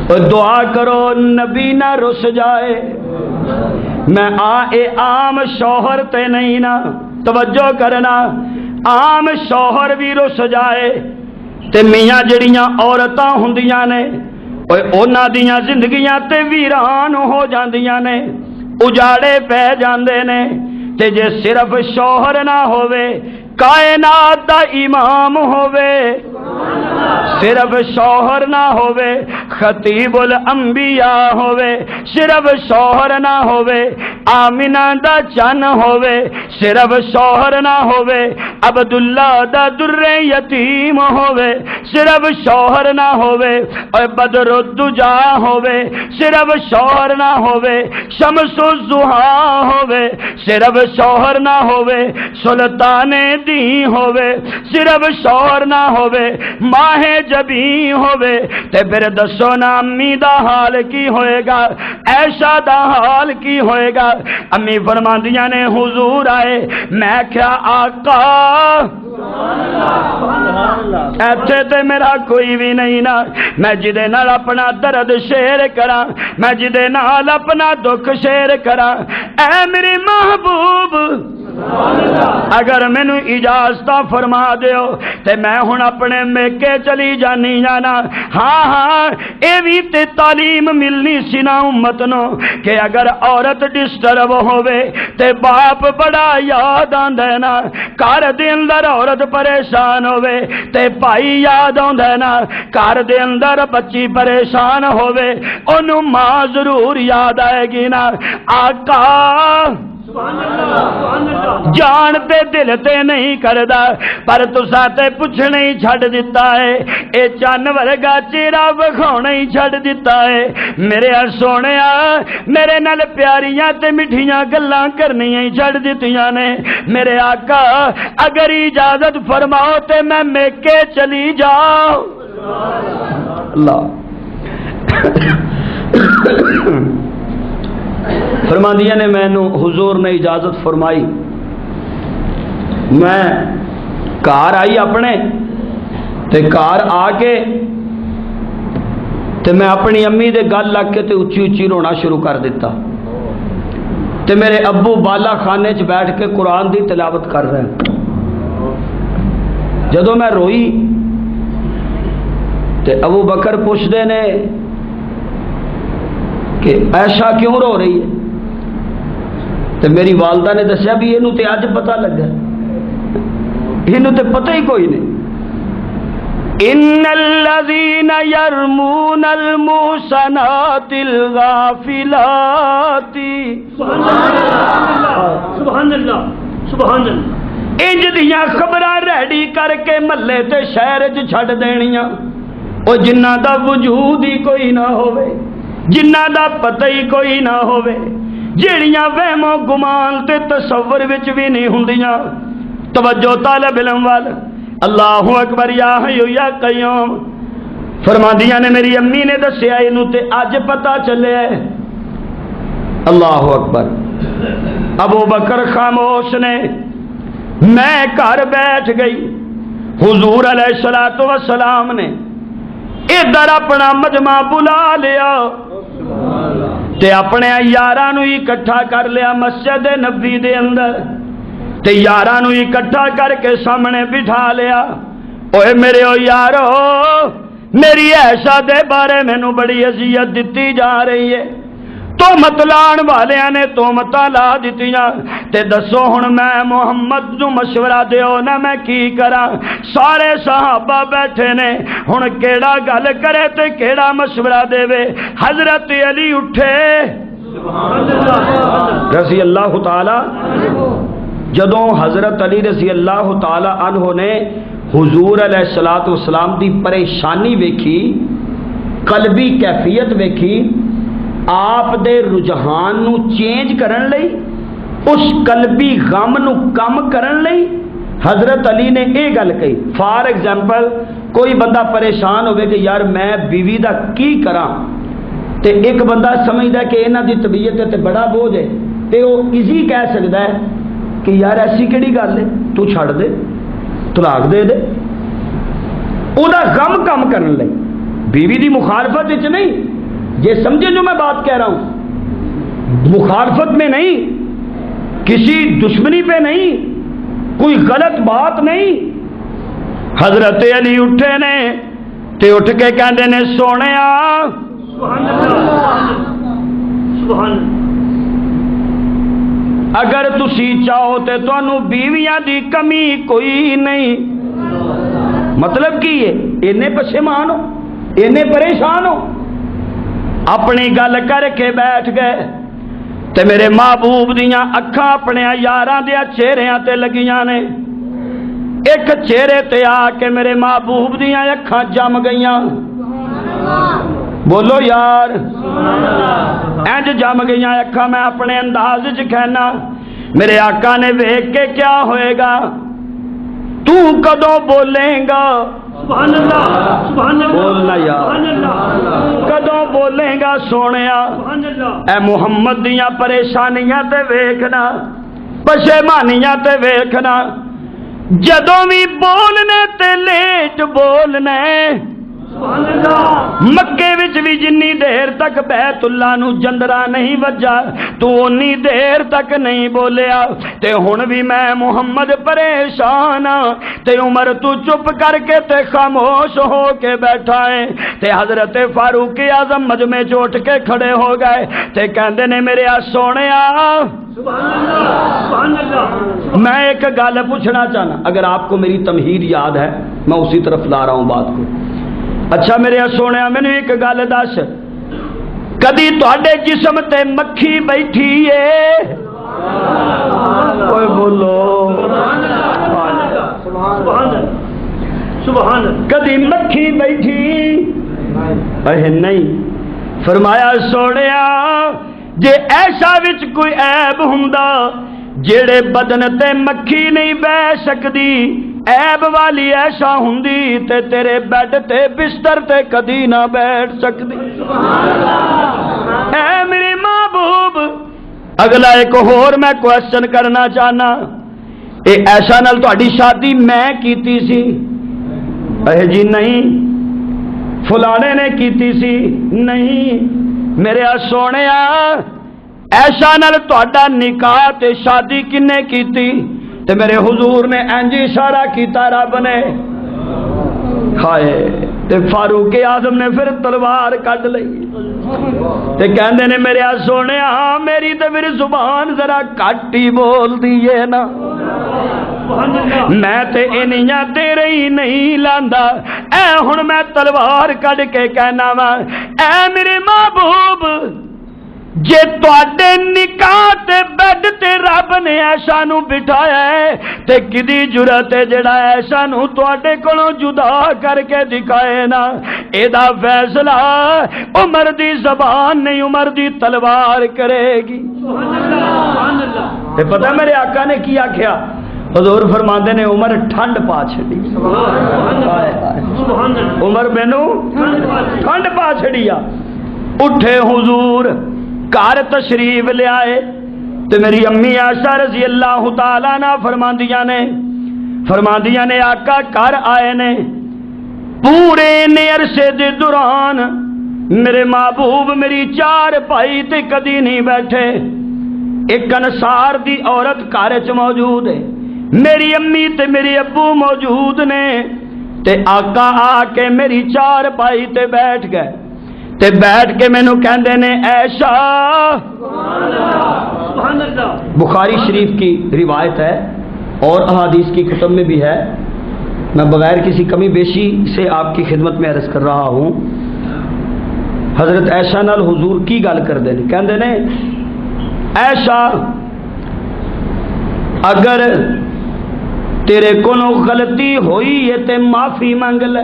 اور دعا کرو نبی نہ رس جائے۔ میں اے عام شوہر تے نہیں نا، توجہ کرنا، عام شوہر بھی رس جائے تے میاں جڑیاں عورتاں ہوندیاں نے انہاں دیاں زندگیاں تے ویران ہو جاندیاں نے، اجاڑے پہ جاندے نے۔ تے جے صرف شوہر نہ ہووے، کائنات دا امام ہووے، صرف شوہر نہ ہووے، خطیب الانبیاء ہووے، صرف شوہر نہ ہووے، آمنہ دا چن ہووے، صرف شوہر نہ ہووے، عبداللہ دا در یتیم ہووے، صرف شوہر نہ ہووے، اور بدر الدجا ہووے، صرف شوہر نہ ہووے، شمس الضحا ہووے، صرف شوہر نہ ہووے، سلطان دی ہووے، صرف شوہر نہ ہووے، ماہ جبی ہووے، تے پھر دسو نا امی دا حال کی ہوئے گا، عائشہ دا حال کی ہوئے گا۔ امی فرماندیاں نے حضور آئے، میں کیا آقا ایتھے تے میرا کوئی بھی نہیں نا، میں جدے نال اپنا درد شیئر کراں، میں جدے نال اپنا دکھ شیئر کراں، اے میری محبوب اگر مینو اجازت فرما دیو تے میں ہن اپنے میکے چلی جانی جانا۔ ہاں ہاں اے بھی تے تعلیم ملنی سی نا امت نو کہ اگر عورت ڈسٹرب ہووے تے باپ بڑا یاد آندا ہے نا، گھر دے اندر عورت پریشان ہووے تے بھائی یاد آندا ہے نا، گھر دے اندر بچی پریشان ہووے اونوں ماں ضرور یاد آئے گی نا۔ آقا جان تے دل تے نہیں کردا پر تساں تے پوچھنا ہی چھڈ دتا ہے، اے چن ورگا چہرہ وکھاونا ہی چھڈ دتا ہے۔ میرے سونیا میرے نال پیاریاں تے میٹھیاں گلاں کرنیاں ہی چھڈ دتیاں نے۔ میرے آقا اگر اجازت فرماؤ تے میں میکے چلی جاؤ۔ اللہ فرماندیاں نے مینوں حضور نے اجازت فرمائی، میں گھر آئی اپنے تے گھر آ کے تے میں اپنی امی دے گل لگ کے تے اچھی اچھی رونا شروع کر دیتا تے میرے ابو بالا خانے چ بیٹھ کے قرآن دی تلاوت کر رہے ہیں۔ جدوں میں روئی تے ابو بکر پوچھدے نے کہ ایشا کیوں رو رہی ہے؟ تے میری والدہ نے دسیا بھی اینوں تے اج پتہ لگا، اینوں تے پتہ ہی کوئی نہیں۔ ان الذين يرمون المحصنات الغافلات سبحان اللہ سبحان اللہ، انج دیاں خبراں ریڈی کر کے محلے تے شہر چ چھڈ دینیاں، او جنہاں دا وجود ہی کوئی نہ ہوے، جنہاں دا پتہ ہی کوئی نہ ہوے، جیڑیاں وہم و گمان تے تصور وچ بھی نہیں ہوندیاں۔ توجہ طالب علم وال، اللہ اکبر یا حی یا قیوم۔ فرماندیاں نے میری امی نے دسیا اینوں تے اج پتہ چلیا ہے۔ اللہ اکبر۔ ابو بکر خاموش نے، میں گھر بیٹھ گئی، حضور علیہ الصلوۃ والسلام نے ادھر اپنا مجمع بلا لیا تے اپنے یاراں نو اکٹھا کر لیا مسجد نبی دے اندر تے یاراں نو اکٹھا کر کے سامنے بٹھا لیا۔ اوے میرے او یارو، میری عائشہ دے بارے مینوں بڑی اذیت دتی جا رہی ہے، تہمت لان والیاں نے تہمتاں لا دتیاں تے دسو ہن میں محمد نو مشورہ دیو نا میں کی کراں سارے صحابہ بیٹھے نے ہن کیڑا گل کرے تے کیڑا مشورہ دے حضرت علی اٹھے رضی اللہ تعالی جدوں حضرت علی رضی اللہ تعالی عنہ نے حضور علیہ الصلوۃ والسلام دی پریشانی ویکھی قلبی کیفیت ویکھی آپ دے رجحان نو چینج کرن لئی اس قلبی غم نو کم کرن لئی حضرت علی نے یہ گل کہی فار ایگزامپل کوئی بندہ پریشان ہوئے کہ یار میں بیوی دا کی کراں تے ایک بندہ سمجھدا کہ انہاں دی طبیعت تے بڑا بوجھ ہے تے وہ ایزی کہہ سکدا ہے کہ یار ایسی کیڑی گل ہے تو چھڑ دے طلاق دے دے او دا غم کم کرن لئی بیوی دی مخالفت وچ نہیں یہ سمجھے جو میں بات کہہ رہا ہوں مخالفت میں نہیں کسی دشمنی پہ نہیں کوئی غلط بات نہیں حضرت علی اٹھے نے تے اٹھ کے کہندے نے سونیا اگر تسی چاہو تے تانوں بیویاں دی کمی کوئی نہیں مطلب کی ہے اینے پشیمان ہو اینے پریشان ہو اپنی گل کر کے بیٹھ گئے تے میرے محبوب دیاں اکھاں اپنے یاراں دے چہریاں تے لگیاں نے ایک چہرے تے آ کے میرے محبوب دیاں اکھاں جم گئیاں بولو یار انج جم گئیاں اکھاں میں اپنے انداز وچ کہنا میرے آقا نے ویکھ کے کیا ہوئے گا تو کدوں بولیں گا سبحان اللہ سبحان اللہ بولنا یار کدوں بولیں گا سونیا سبحان اللہ اے محمد دیاں پریشانیاں تے ویکھنا پشیمانیاں تے ویکھنا جدوں بھی بولنے تے لیٹ بولنے سبحان اللہ مکے وچ بھی جنی دیر تک بیت اللہ نو جندرا نہیں وجا تو اونی دیر تک نہیں بولیا تے ہن بھی میں محمد پریشان تے عمر تو چپ کر کے تے خاموش ہو کے بیٹھا ہے تے حضرت فاروق اعظم مجمع چ اٹھ کے کھڑے ہو گئے تے کہندے نے میرے سونیا سبحان اللہ سبحان اللہ میں ایک گل پوچھنا چاہنا اگر آپ کو میری تمہید یاد ہے میں اسی طرف لا رہا ہوں بات کو اچھا میرے سونے مینوں ایک گل دس کدی تواڈے جسم تے مکھی بیٹھی ہے کوئی بولو سبحان اللہ سبحان اللہ کدی مکھی بیٹھی اے نہیں فرمایا سونیا جے ایسا وچ کوئی عیب ہوندا جیڑے بدن تے مکھی نہیں بہ سکدی عیب والی ایسا ہوندی تے تیرے بیڈ تے بستر تے کدی نہ بیٹھ سکدی اے میری محبوب اگلا ایک اور میں کوشچن کرنا چاہنا اے ایسا نال تہاڈی شادی میں کیتی سی اے جی نہیں فلانے نے کیتی سی نہیں میرے سونیا ایسا نال تہاڈا نکاح تے شادی کنے کیتی تے میرے حضور نے انج اشارہ کیتا رب نے ہائے تے فاروق اعظم نے پھر تلوار کڈ لئی تے کہندے نے میرے سونیا میری تے میری زبان ذرا کٹ ہی بول دیے نا میں تے انیاں تیرے ہی نہیں لاندا اے ہن میں تلوار کڈ کے کہنا وا اے میرے محبوب جے تواڈے نکاح تے بیڈ تے رب نے ایسا نو بٹھایا ہے تے کدی جرت ہے جڑا ایسا نو تواڈے کولوں جدا کر کے دکھائے نا اے دا فیصلہ عمر دی زبان نہیں عمر دی تلوار کرے گی سبحان اللہ تے پتہ میرے آقا نے کی آکھیا حضور فرماندے نے عمر ٹھنڈ پا چھڑی سبحان اللہ عمر مینوں ٹھنڈ پا چھڑیا اٹھے حضور گھر تشریف لے آئے تو میری امی عائشہ رضی اللہ تعالیٰ عنہ فرماندیاں نے آقا گھر آئے نے پورے نے عرصے دے دوران میرے محبوب میری چار پائی تے کدی نہیں بیٹھے ایک انصار دی عورت گھر چ موجود ہے میری امی تے میری ابو موجود نے تے آقا آ کے میری چار پائی تے بیٹھ گئے تے بیٹھ کے مینوں کہندے نے عائشہ، سبحان اللہ، بخاری شریف کی روایت ہے اور احادیث کی کتب میں بھی ہے، میں بغیر کسی کمی بیشی سے آپ کی خدمت میں عرض کر رہا ہوں، حضرت عائشہ نال حضور کی گل کردے نے، کہندے نے عائشہ اگر تیرے کولوں غلطی ہوئی ہے تے معافی مانگ لے۔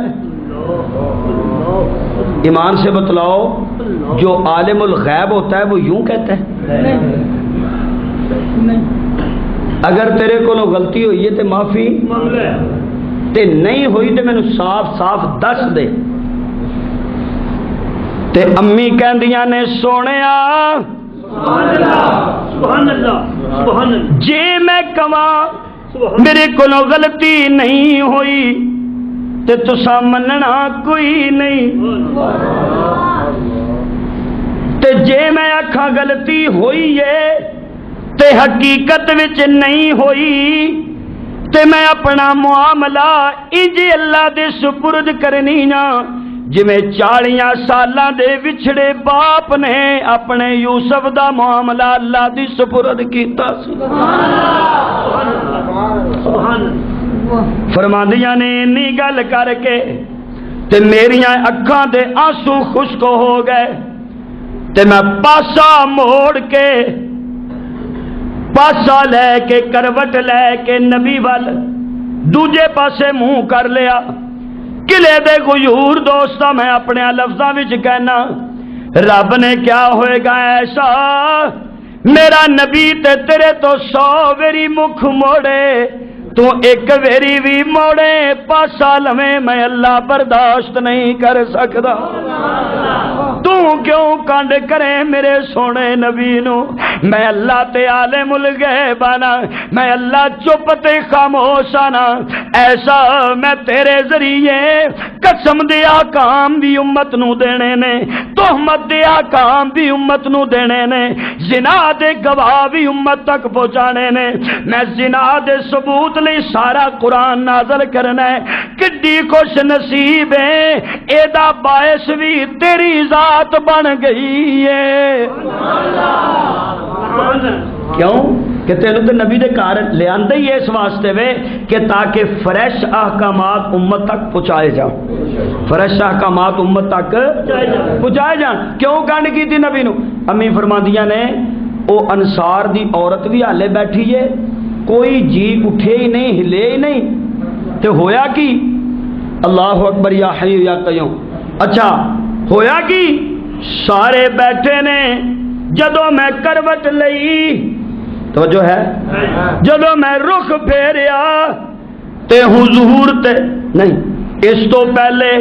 ایمان سے بتلاؤ، جو عالم الغیب ہوتا ہے وہ یوں کہتا ہے؟ اگر تیرے کولوں غلطی ہوئی ہے تے معافی مانگ لے، تے نہیں ہوئی تے مینوں صاف صاف دس دے۔ تے امی کہندیاں نے سونیا سبحان اللہ، سبحان اللہ، سبحان اللہ، جے میں کواں سبحان میرے کولوں غلطی نہیں ہوئی تے تساں مننا کوئی نہیں، تے جے میں آکھاں غلطی ہوئی ہے تے حقیقت وچ نہیں ہوئی تے میں اپنا معاملہ انج اللہ دے سپرد کرنی نا جویں 40 سالاں دے وچھڑے باپ نے اپنے یوسف دا معاملہ اللہ دی سپرد کیتا سی۔ سبحان اللہ، فرماندیاں نے انی گل کر کے تے میریاں اکھاں دے آنسو خشک ہو گئے تے میں پاسا موڑ کے پاسا لے کے کروٹ لے کے نبی وال دوجے پاسے منہ کر لیا۔ قلعے دے غیور دوستا میں اپنے لفظاں وچ کہنا رب نے کیا ہوئے گا ایسا، میرا نبی تے تیرے تو 100 ویری مکھ موڑے تو ایک ویری بھی موڑے پاسا لویں میں اللہ برداشت نہیں کر سکدا۔ تو کیوں کنڈ کرے میرے سونے نبی نو، میں اللہ تے عالم الغیب آنا، میں اللہ چپ تے خاموش آنا، ایسا میں تیرے ذریعے قسم دے آکام بھی امت نو دینے نے، تہمت دے آکام بھی امت نو دینے نے، زنا دے گواہ بھی امت تک پہنچانے نے، میں زنا دے ثبوت لئی سارا قرآن نازل کرنا ہے، کڈی خوش نصیب ہے اے دا باعث بھی تیری ذات بن گئی ہے۔ کیوں کہ تینوں تے نبی دے گھر لے آندے ہی اس واسطے وے کہ تاکہ فریش احکامات امت تک پہنچائے جان، فریش احکامات امت تک پہنچائے جان۔ کیوں گنڈ کی تھی نبی نو؟ امی فرماندیاں نے او انصار دی عورت بھی ہالے بیٹھی ہے، کوئی جی اٹھے ہی نہیں، ہلے ہی نہیں، تے ہویا کی اللہ اکبر یا حی یا قیوم۔ اچھا ہویا کی سارے بیٹھے نے، جدوں میں کروٹ لئی توجہ ہے، جدوں میں رخ پھیریا تے حضور تے نہیں، اس تو پہلے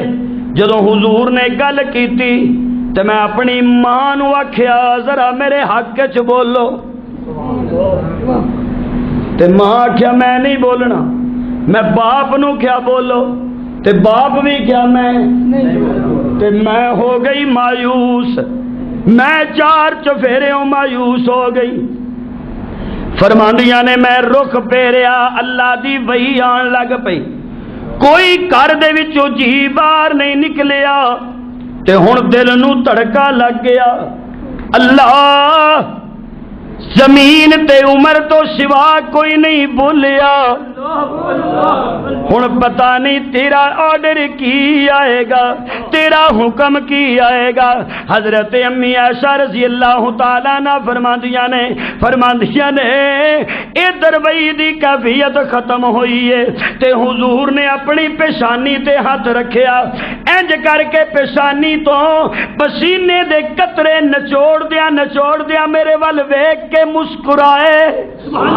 جدوں حضور نے گل کیتی تے میں اپنی ماں نو آکھیا ذرا میرے حق وچ بولو، تے ماں آکھیا میں نہیں بولنا، میں باپ نو کیا بولو تے باپ بھی کیا میں تے میں ہو گئی مایوس، میں 4 چفیروں مایوس ہو گئی۔ فرماندیاں نے میں رخ پھیریا، اللہ دی وحی آن لگ پئی، کوئی گھر دے وچوں جی باہر نہیں نکلیا تے ہن دل نو تڑکا لگ گیا، اللہ زمین تے عمر تو سوا کوئی نہیں بولیا، ہن پتہ نہیں تیرا آرڈر کی آئے گا، تیرا حکم کی آئے گا۔ حضرت امی عائشہ رضی اللہ تعالیٰ عنہ فرماندیاں نے ادھر وحی دی کیفیت ختم ہوئی ہے تے حضور نے اپنی پیشانی تے ہاتھ رکھیا، انج کر کے پیشانی تو پسینے دے قطرے نچوڑ دیا میرے ول ویکھ کے مسکرائے، سبحان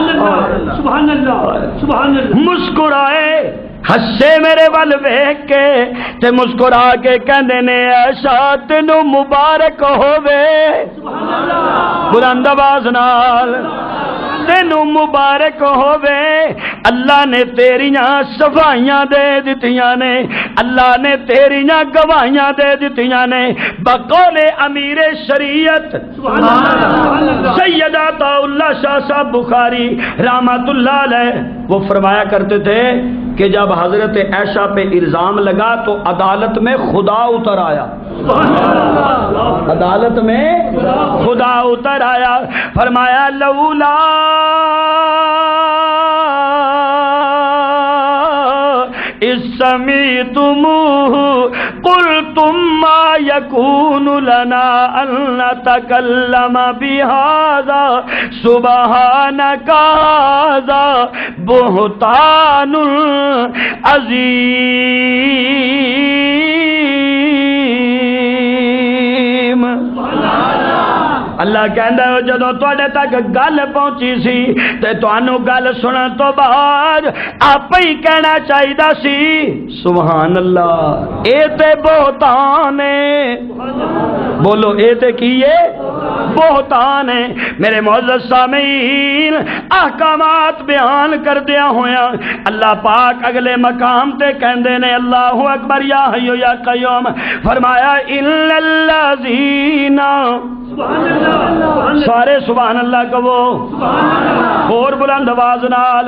اللہ، سبحان اللہ، مسکرائے، ہسے میرے ول ویکھ کے تے مسکرا کے کہندے نے ایسا تینوں مبارک ہووے، بلند آواز نال تینوں مبارک ہووے، اللہ نے تیریاں صفائیاں دے دتیاں نے، اللہ نے تیریاں گواہیاں دے دتیاں نے، بقول امیر شریعت سید عطا اللہ شاہ صاحب بخاری رحمت اللہ علیہ وہ فرمایا کرتے تھے کہ جب حضرت عائشہ پہ الزام لگا تو عدالت میں خدا اتر آیا، عدالت میں خدا اتر آیا، فرمایا لولا اس سمیعتموہ قلتم ما یکون لنا ان نتکلم بہذا سبحانک ھذا بہتان عظیم۔ اللہ کہندا ہے جدوں تواڈے تک گل پہنچی سی تے تانوں گل سنن تو بعد آپ ہی کہنا چاہیدا سی سبحان اللہ، اے تے بہتان ہے۔ بولو اے تے کی ہے؟ بہتان ہے۔ میرے معزز سامعین، احکامات بیان کردیا ہویا اللہ پاک اگلے مقام تے کہندے نے اللہ اکبر یا حی یا قیوم، فرمایا الا الذین، سارے سبحان اللہ کہو، اور بلند آواز نال،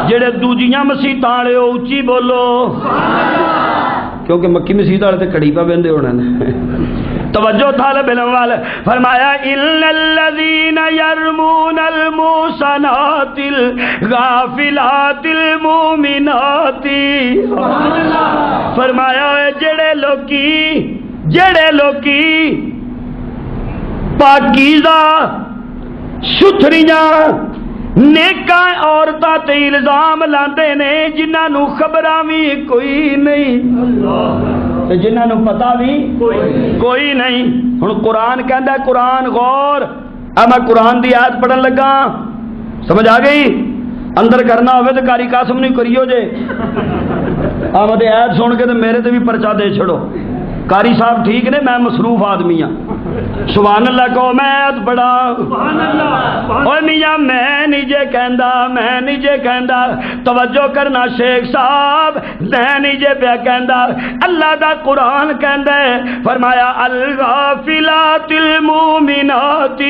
جڑے دوجیاں مسیتاں والے ہو اچھی بولو، کیونکہ مکی مسیت والے تے کڑی پا بہندے ہونے نے۔ توجہ طالب علم والے، فرمایا الا الذین یرمون المحصنات الغافلات المؤمنات، فرمایا جڑے لوکی پاکیزہ ستھریاں نیکاں عورتاں تے الزام لاندے نے جنہاں نو خبراں وی کوئی نہیں تے جنہاں نو پتہ بھی کوئی نہیں۔ ہن قرآن کہندا ہے، قرآن غور، میں قرآن دی آیت پڑھن لگا، سمجھ آ گئی؟ اندر کرنا ہوئے تو کاری قاسم نہیں کریو جے، آمد آیت سن کے تے میرے تے بھی پرچہ دے چھڑو، قاری صاحب ٹھیک نے، میں مصروف آدمی ہاں۔ سبحان اللہ کہو، میں آیت پڑھا، اوے میاں میں نہیں جے کہندا، توجہ کرنا شیخ صاحب، میں نہیں جے پیا کہندا، اللہ دا قرآن کہندا ہے، فرمایا الغافلات المؤمنات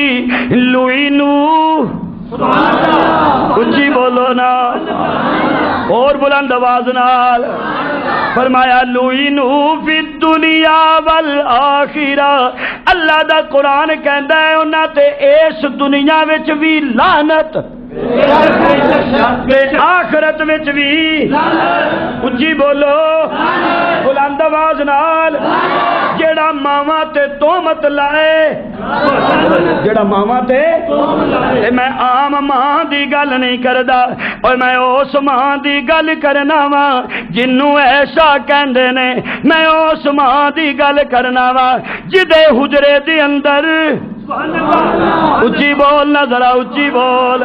لعنوا، اچھی بولو نا، اور بلند آواز نال، فرمایا لعنوا فی الدنیا والآخرہ، اللہ دا قرآن کہندا ہے انہاں تے اس دنیا وچ بھی لعنت، آخرت وچ بھی، اچھی بولو بلند آواز نال، جیڑا ماواں تے تہمت لائے، جیڑا ماواں تے میں عام ماں دی گل نہیں کردا، اور میں اس ماں دی گل کرنا وا جنوں ایسا کہندے نے، میں اس ماں دی گل کرنا وا جدے حجرے دی اندر، اچھی بول نہ ذرا اچھی بول،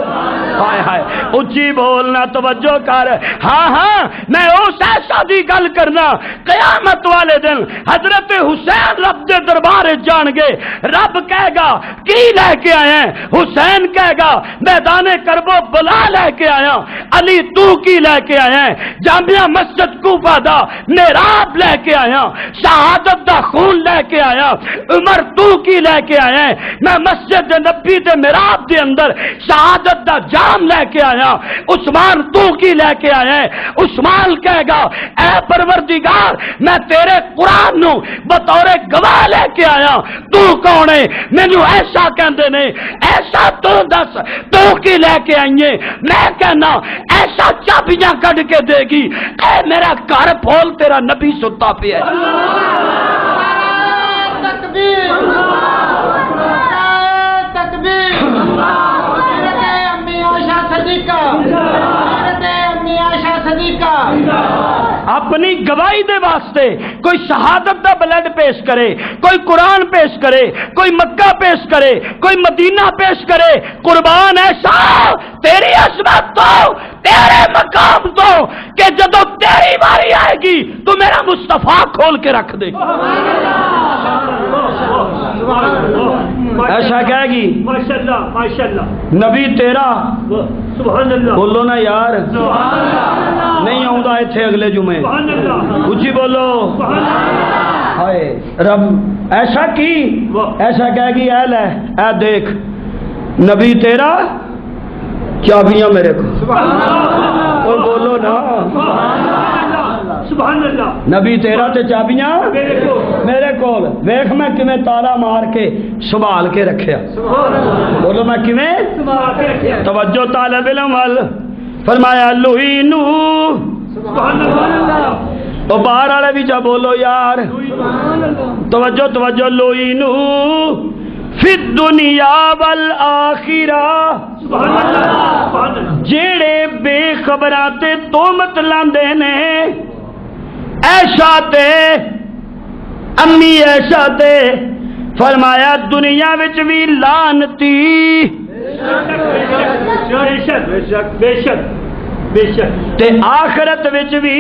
ہائے ہائے اچھی بولنا، توجہ کر، ہاں میں اس ایسا دی گل کرنا، قیامت والے دن حضرت حسین رب دے دربار جان گے، رب کہے گا کی لے کے آئے ہیں؟ حسین کہے گا میدان کربو بلا لے کے آیا، علی تو کی لے کے آئے ہیں؟ جامعہ مسجد کوفہ دا محراب لے کے آیا، شہادت دا خون لے کے آیا، عمر تو کی لے کے آئے ہیں؟ میں مسجد نبی دے محراب دے اندر شہادت دا جام لے کے آیا، عثمان تو کی لے کے آیا ہے؟ عثمان کہے گا اے پروردگار میں تیرے قرآن نو بطور گواہ لے کے آیا، تو کون ہے؟ مینوں ایسا کہندے نے، ایسا تو دس تو کی لے کے آئیے؟ میں کہنا ایسا چابیاں کڈ کے دے گی، اے میرا گھر پھول تیرا نبی ستا پیا ہے۔ تکبیر تکبیر، حضرت امی عائشہ صدیقہ، حضرت امی عائشہ صدیقہ اپنی گواہی دے واسطے کوئی شہادت دا بلڈ پیش کرے، کوئی قرآن پیش کرے، کوئی مکہ پیش کرے، کوئی مدینہ پیش کرے، قربان ایسا تیری عظمت تو تیرے مقام تو کہ جدو تیری باری آئے گی تو میرا مصطفیٰ کھول کے رکھ دے گی، ایسا کہے گی ماشاءاللہ ماشاءاللہ، نبی تیرا، سبحان اللہ، بولو نا یار، نہیں آؤں گا اتنے اگلے جمعے، سبحان اللہ، اچھی بولو، ہائے رب ایسا کی، ایسا کہے گی اے لے اے دیکھ نبی تیرا، چابیاں میرے کو، اور بولو نا سبحان اللہ نبی تیرا تے چابیاں میرے کو میرے کول ویکھ میں کیویں تالا مار کے سنبھال کے رکھیا سبحان اللہ بولو میں کیویں سبحان اللہ توجہ طالب علم وال فرمایا لوینو سبحان اللہ او باہر والے بھی جا بولو یار سبحان اللہ توجہ توجہ لوینو فی الدنیا والآخرہ سبحان اللہ سبحان اللہ جیڑے بے خبراں تے تہمت لاندے نے ایشا تے امی ایشا تے فرمایا دنیا وچ بھی لعنتی بے شک بے شک بے شک بے شک تے آخرت وچ بھی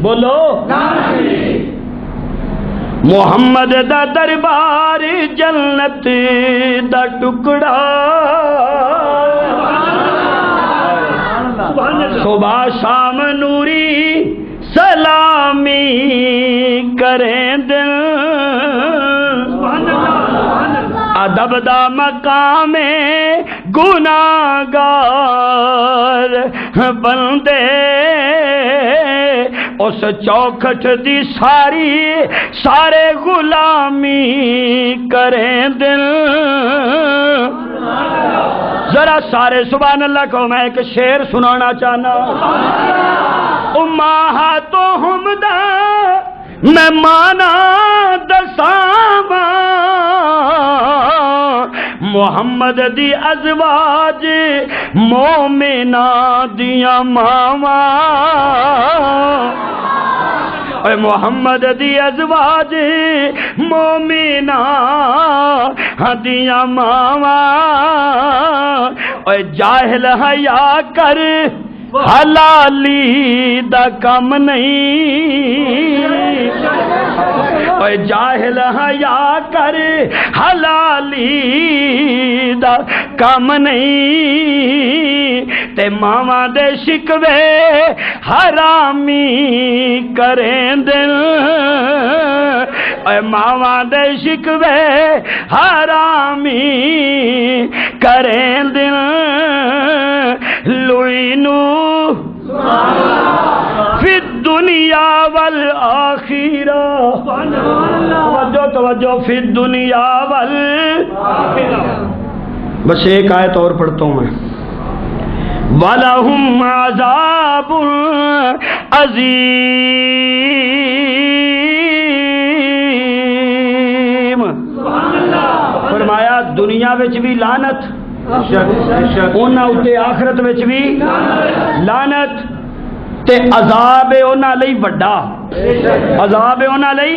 بولو محمد دا دربار جنت دا ٹکڑا سبحان اللہ صبح شام نوری سلامی کریں دل سبحان اللہ سبحان اللہ ادب دا مقام گناہگار بندے اس چوکھٹ دی سارے غلامی کریں دل ذرا سارے سبحان اللہ کو میں ایک شعر سنانا چاہنا امہاتہم دا میں مانا دساواں محمد دی ازواج مومنہ دیاں ماواں اے محمد دی ازواج مومنہ دیاں ماواں اے جاہل حیا کر حلالی دا کم نہیں اے جاہل حیا کر حلالی دا کم نہیں تے ماواں دے شکوے حرامی کریں دل اے ماواں دے شکوے حرامی کریں دل لوینو فی الدنیا والآخرہ توجہ توجہ فی الدنیا بس ایک آیت اور پڑھتا ہوں میں وَلَهُمْ عَذَابٌ عَظِيمٌ فرمایا دنیا وچ بھی لعنت اونا اتے آخرت وچ بھی لعنت تے عذاب اونا لئی وڈا عذاب اونا لئی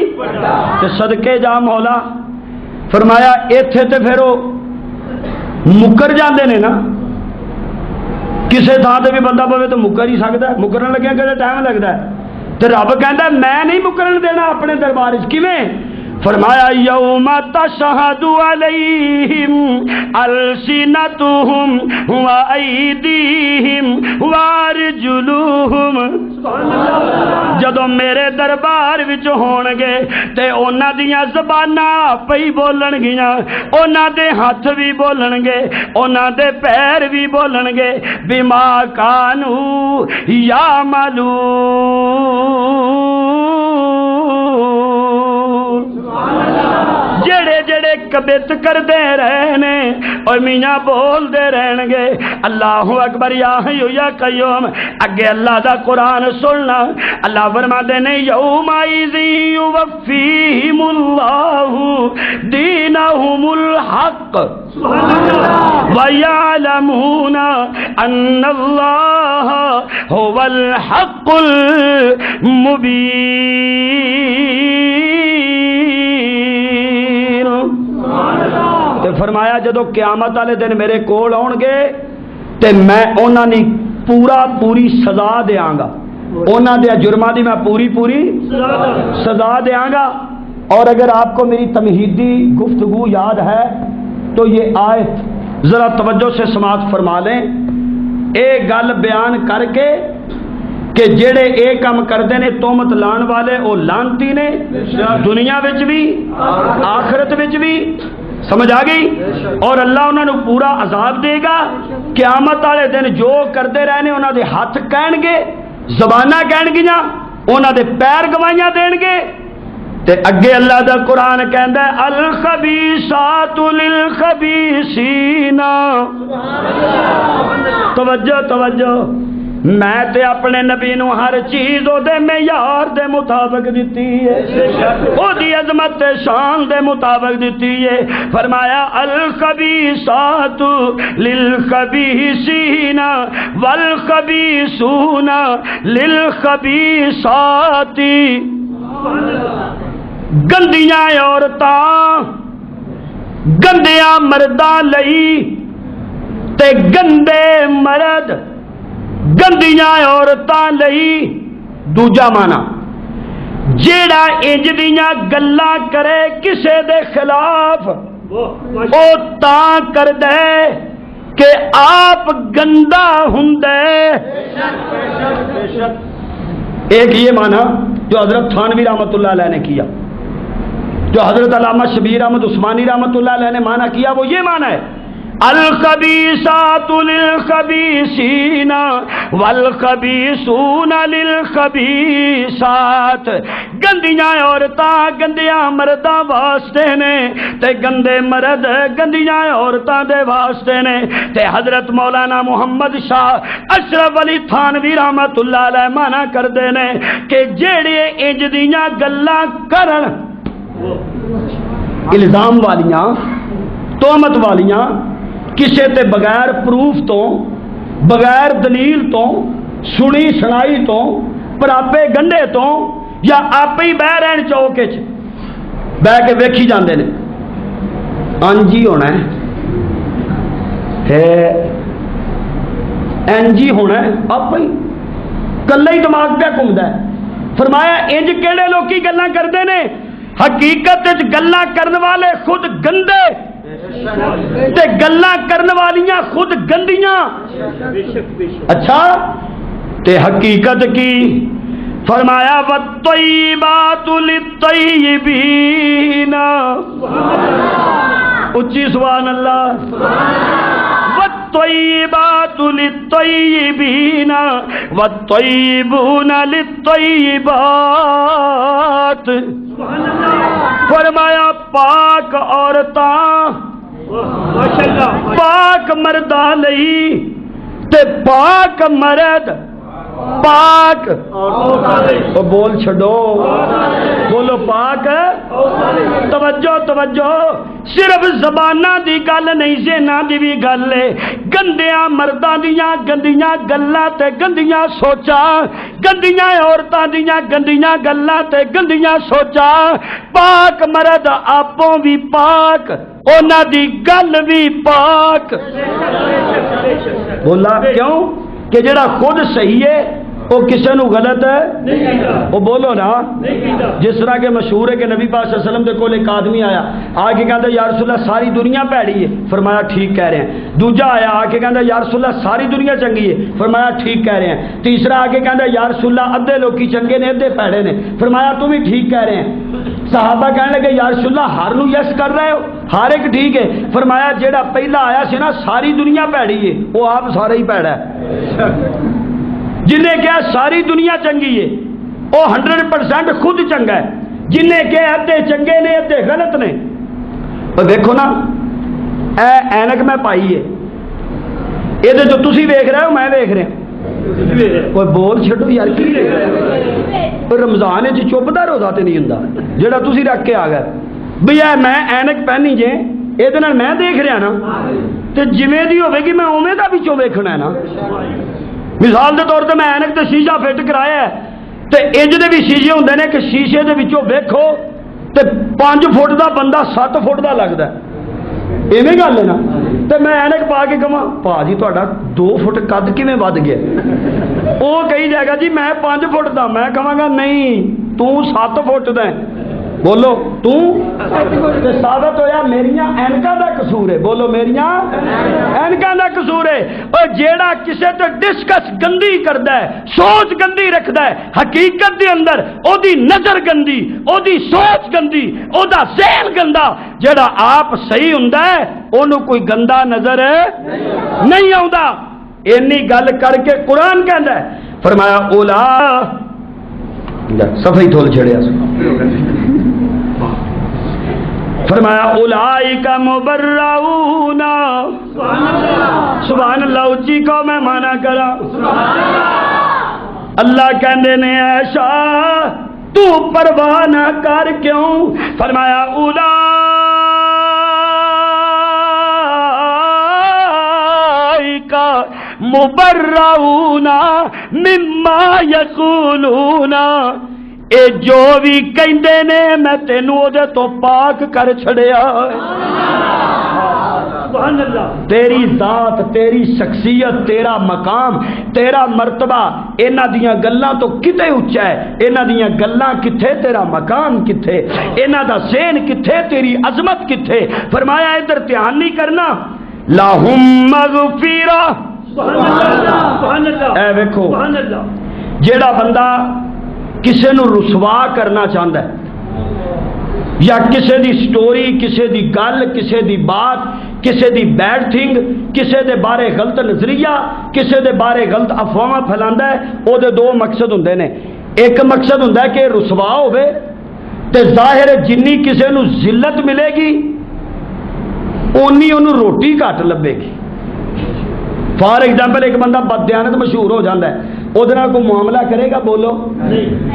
تے صدقے جا مولا فرمایا ایتھے تے پھر وہ مکر جاندے نے نا کسے تھان تے بھی بندہ پوے تو مکر ہی سکدا ہے مکرن لگیا کدے ٹائم لگدا ہے تے رب کہندا میں نہیں مکرن دینا اپنے دربار وچ کیویں فرمایا یوم تشہد علیہم السنتہم وایدیہم وارجلوہم جدو میرے دربار وچ ہون گے تے انہاں دیاں زباناں پئی بولن گیاں انہاں دے ہاتھ بھی بولن گے انہاں دے پیر بھی بولن گے بما کانوا یعملون جڑے جڑے کبت کر دے رہنے اور میاں بول دے رہن گے اللہ اکبر یا حیو یا قیوم اگے اللہ دا قرآن سننا اللہ فرما دے نے یوم ایذی یوفیہم اللہ دینہم الحق وَيَعْلَمُونَ أَنَّ اللَّهَ هُوَ الْحَقُّ الْمُبِينُ تے فرمایا جدو قیامت والے دن میرے کول آن گے تے میں انہاں نی پوری سزا دیاں گا انہاں دے جرماں دی میں پوری سزا دیاں گا اور اگر آپ کو میری تمہیدی گفتگو یاد ہے تو یہ آیت ذرا توجہ سے سماعت فرما لیں اے گل بیان کر کے کہ جڑے اے کام کردے نے تہمت لان والے او لانتی نے دنیا وچ بھی آخرت وچ بھی سمجھ آ گئی اور اللہ انہاں نو پورا عذاب دے گا قیامت والے دن جو کردے رہنے انہاں دے ہاتھ کہن گے زباناں کہن گیاں انہاں دے پیر گواہیاں دین گے تے اگے اللہ دا قرآن کہندا ہے الخبیثات للخبیثین. توجہ توجہ، میں تے اپنے نبی نو ہر چیز او دے معیار دے مطابق دتی ہے، او دی عظمت تے شان دے مطابق دتی ہے. فرمایا الخبیثات للخبیثین والخبیثون للخبیثات. گندیاں عورتاں گندیاں مرداں لئی تے گندے مرد گندیاں عورتاں لئی. دوجا مانا جیڑا انج دیاں گلاں کرے کسے دے خلاف او تاں کردے کہ آپ گندا ہندے. ایک یہ مانا جو حضرت تھانوی رحمت اللہ علیہ نے کیا، جو حضرت علامہ شبیر احمد عثمانی رحمت اللہ علیہ نے مانا کیا، وہ یہ مانا ہے الخبیثات للخبیثین والخبیثون للخبیثات. گندیاں عورتاں گندیاں مرداں واسطے نے تے گندے مرد گندیاں عورتاں دے واسطے نے. تے حضرت مولانا محمد شاہ اشرف علی تھانوی رحمت اللہ علیہ مانا کردے نے کہ جیڑے انج دیاں گلاں کرن الزام والیاں تہمت والیاں کسے تے بغیر پروف تو بغیر دلیل تو سنی سنائی تو پراپے گنڈے تو یا آپ ہی بہ رہن چوک بہ کے ویکھی جاندے نے انجی ہونا ہے انجی ہونا ہے آپ ہی کلے ہی دماغ پہ گھومدا ہے. فرمایا انج کیڑے لوکی گلاں کردے نے؟ حقیقت گلاں کرن والے خود گندے تے گلاں کرن والیاں خود گندیاں. اچھا تے حقیقت کی؟ فرمایا والطیبات للطیبین. اچھی سبحان اللہ. والطیبات للطیبین والطیبون للطیبات. فرمایا پاک عورتاں پاک مرداں لئی تے پاک مرد پاک. بول چھڈو، بولو پاک. توجہ توجہ، صرف زباناں دی گل نہیں، ذہناں دی بھی گل ہے. گندیاں مرداں دیاں گندیاں گلاں تے گندیاں سوچاں، گندیاں عورتاں دیاں گندیاں گلاں تے گندیاں سوچاں. پاک مرد آپوں بھی پاک، انہاں دی گل بھی پاک. بولا کیوں؟ کہ جڑا خود صحیح ہے وہ کسی نو غلط ہے وہ بولو نا. جس طرح کے مشہور ہے کہ نبی پاک صلی اللہ علیہ وسلم کے کول ایک آدمی آیا آ کے کہتا یا رسول اللہ ساری دنیا پیڑی ہے، فرمایا ٹھیک کہہ رہے ہیں. دوجا آیا آ کے کہتا یا رسول اللہ ساری دنیا چنگی ہے، فرمایا ٹھیک کہہ رہے ہیں. تیسرا آ کے کہتا یا رسول اللہ ادھے لوکی چنگے نے ادھے پیڑے نے، فرمایا تم بھی ٹھیک کہہ رہے ہیں. صحابہ کہنے لگے یا رسول اللہ ہر نو یس کر رہے ہو، ہر ایک ٹھیک ہے. فرمایا جیڑا پہلا آیا سی نا ساری دنیا پیڑی ہے وہ آپ سارا ہی پیڑا ہے. جنہیں کہا ساری دنیا چنگی ہے وہ 100% خود چنگا ہے. جنہیں کہا ادھے چنگے نے ادھے غلط نے. اور دیکھو نا اے اینک میں پائی ہے، یہ جو تسی ویکھ رہے ہو میں ویکھ رہا. کوئی بول چھڈو یار کی رمضان چپ دا روزہ تے نہیں ہوندا جڑا تسی رکھ کے آ گئے بھئی اے میں اینک پہنی جے یہ میں دیکھ رہا نا تے جویں دی ہوے گی میں اوویں دا وچوں ویکھنا ہے نا. مثال کے طور پہ میں اینک تے شیشہ فٹ کرایا ہے تے انج دے بھی شیشے ہوندے نے کہ شیشے دے وچوں ویکھو تے 5 فٹ دا بندہ 7 فٹ دا لگدا ہے. ایویں گل ہے نا. تے میں اینک پا کے کہاں پا جی تہاڈا 2 فٹ قد کیویں ود گیا؟ وہ کہی جائے گا جی میں 5 فٹ دا. میں کہاں گا نہیں تو 7 فٹ دا ہے. بولو تو ثابت ہویا میریاں اینکاں دا قصور ہے. بولو میریاں اینکاں دا قصور ہے. اور جیڑا کسے تے ڈسکس گندی کردا ہے، سوچ گندی رکھدا ہے، حقیقت دے اندر او دی نظر گندی، او دی سوچ گندی، او دا ذہن گندا. جیڑا آپ صحیح ہوندا ہے اونوں کوئی گندا نظر نہیں آوندا. اینی گل کر کے قرآن کہندا ہے فرمایا اولا صفحہ تھول چھڑیا فرمایا اولائک مبرؤون سبحان اللہ اچھی کو میں مانا کرا اللہ کہندے نے ایشا تو پرواہ نہ کر کیوں فرمایا اولائک مبرؤون مما یقولون اے جو بھی کہندے نے میں تینوں او دے تو پاک کر چھڑیا سبحان اللہ تیری ذات تیری شخصیت تیرا مقام تیرا مرتبہ انہاں دیاں گلاں تو کتے اونچا ہے انہاں دیاں گلاں کتھے تیرا مقام کتھے انہاں دا ذہن کتھے تیری عظمت کتھے فرمایا ادھر دھیان نہیں کرنا لہم مغفرہ سبحان اللہ اے ویکھو سبحان اللہ جیڑا بندہ کسے نو رسوا کرنا چاہتا ہے یا کسے دی سٹوری کسے دی گل کسے دی بات کسے دی بیڈ تھنگ کسے دے بارے غلط نظریہ کسے دے بارے غلط افواہ پھیلاندا ہے او دے دو مقصد ہوندے نے ایک مقصد ہوندا ہے کہ رسوا ہوے تے ظاہر جنی کسے نو ذلت ملے گی اونی اونوں روٹی گھٹ لبے گی فار ایگزامپل ایک بندہ بددیانت مشہور ہو جاتا ہے وہ کوئی معاملہ کرے گا بولو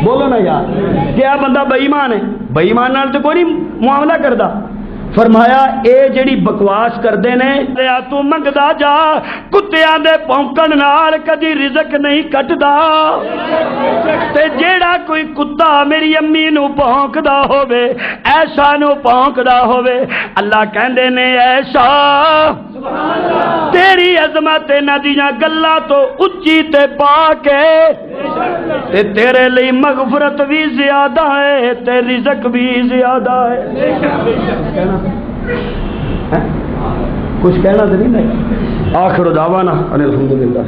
بولو نا یار کیا بندہ بے ایمان ہے بے ایمان نال تو کوئی نہیں معاملہ کرتا فرمایا اے جڑی بکواس کردے نے تو منگدا جا کتیاں دے پونکن نال کدی رزق نہیں کٹدا تے جیڑا کوئی کتا میری امی نو پونکدا ہووے ایسا نو پونکدا ہووے اللہ کہندے نے ایسا تیری عظمت انہاں دیاں گلاں تو اچھی تے پا کے تے تیرے لئی مغفرت بھی زیادہ ہے تے رزق بھی زیادہ ہے کچھ کہنا تو نہیں آخر دعوانا الحمدللہ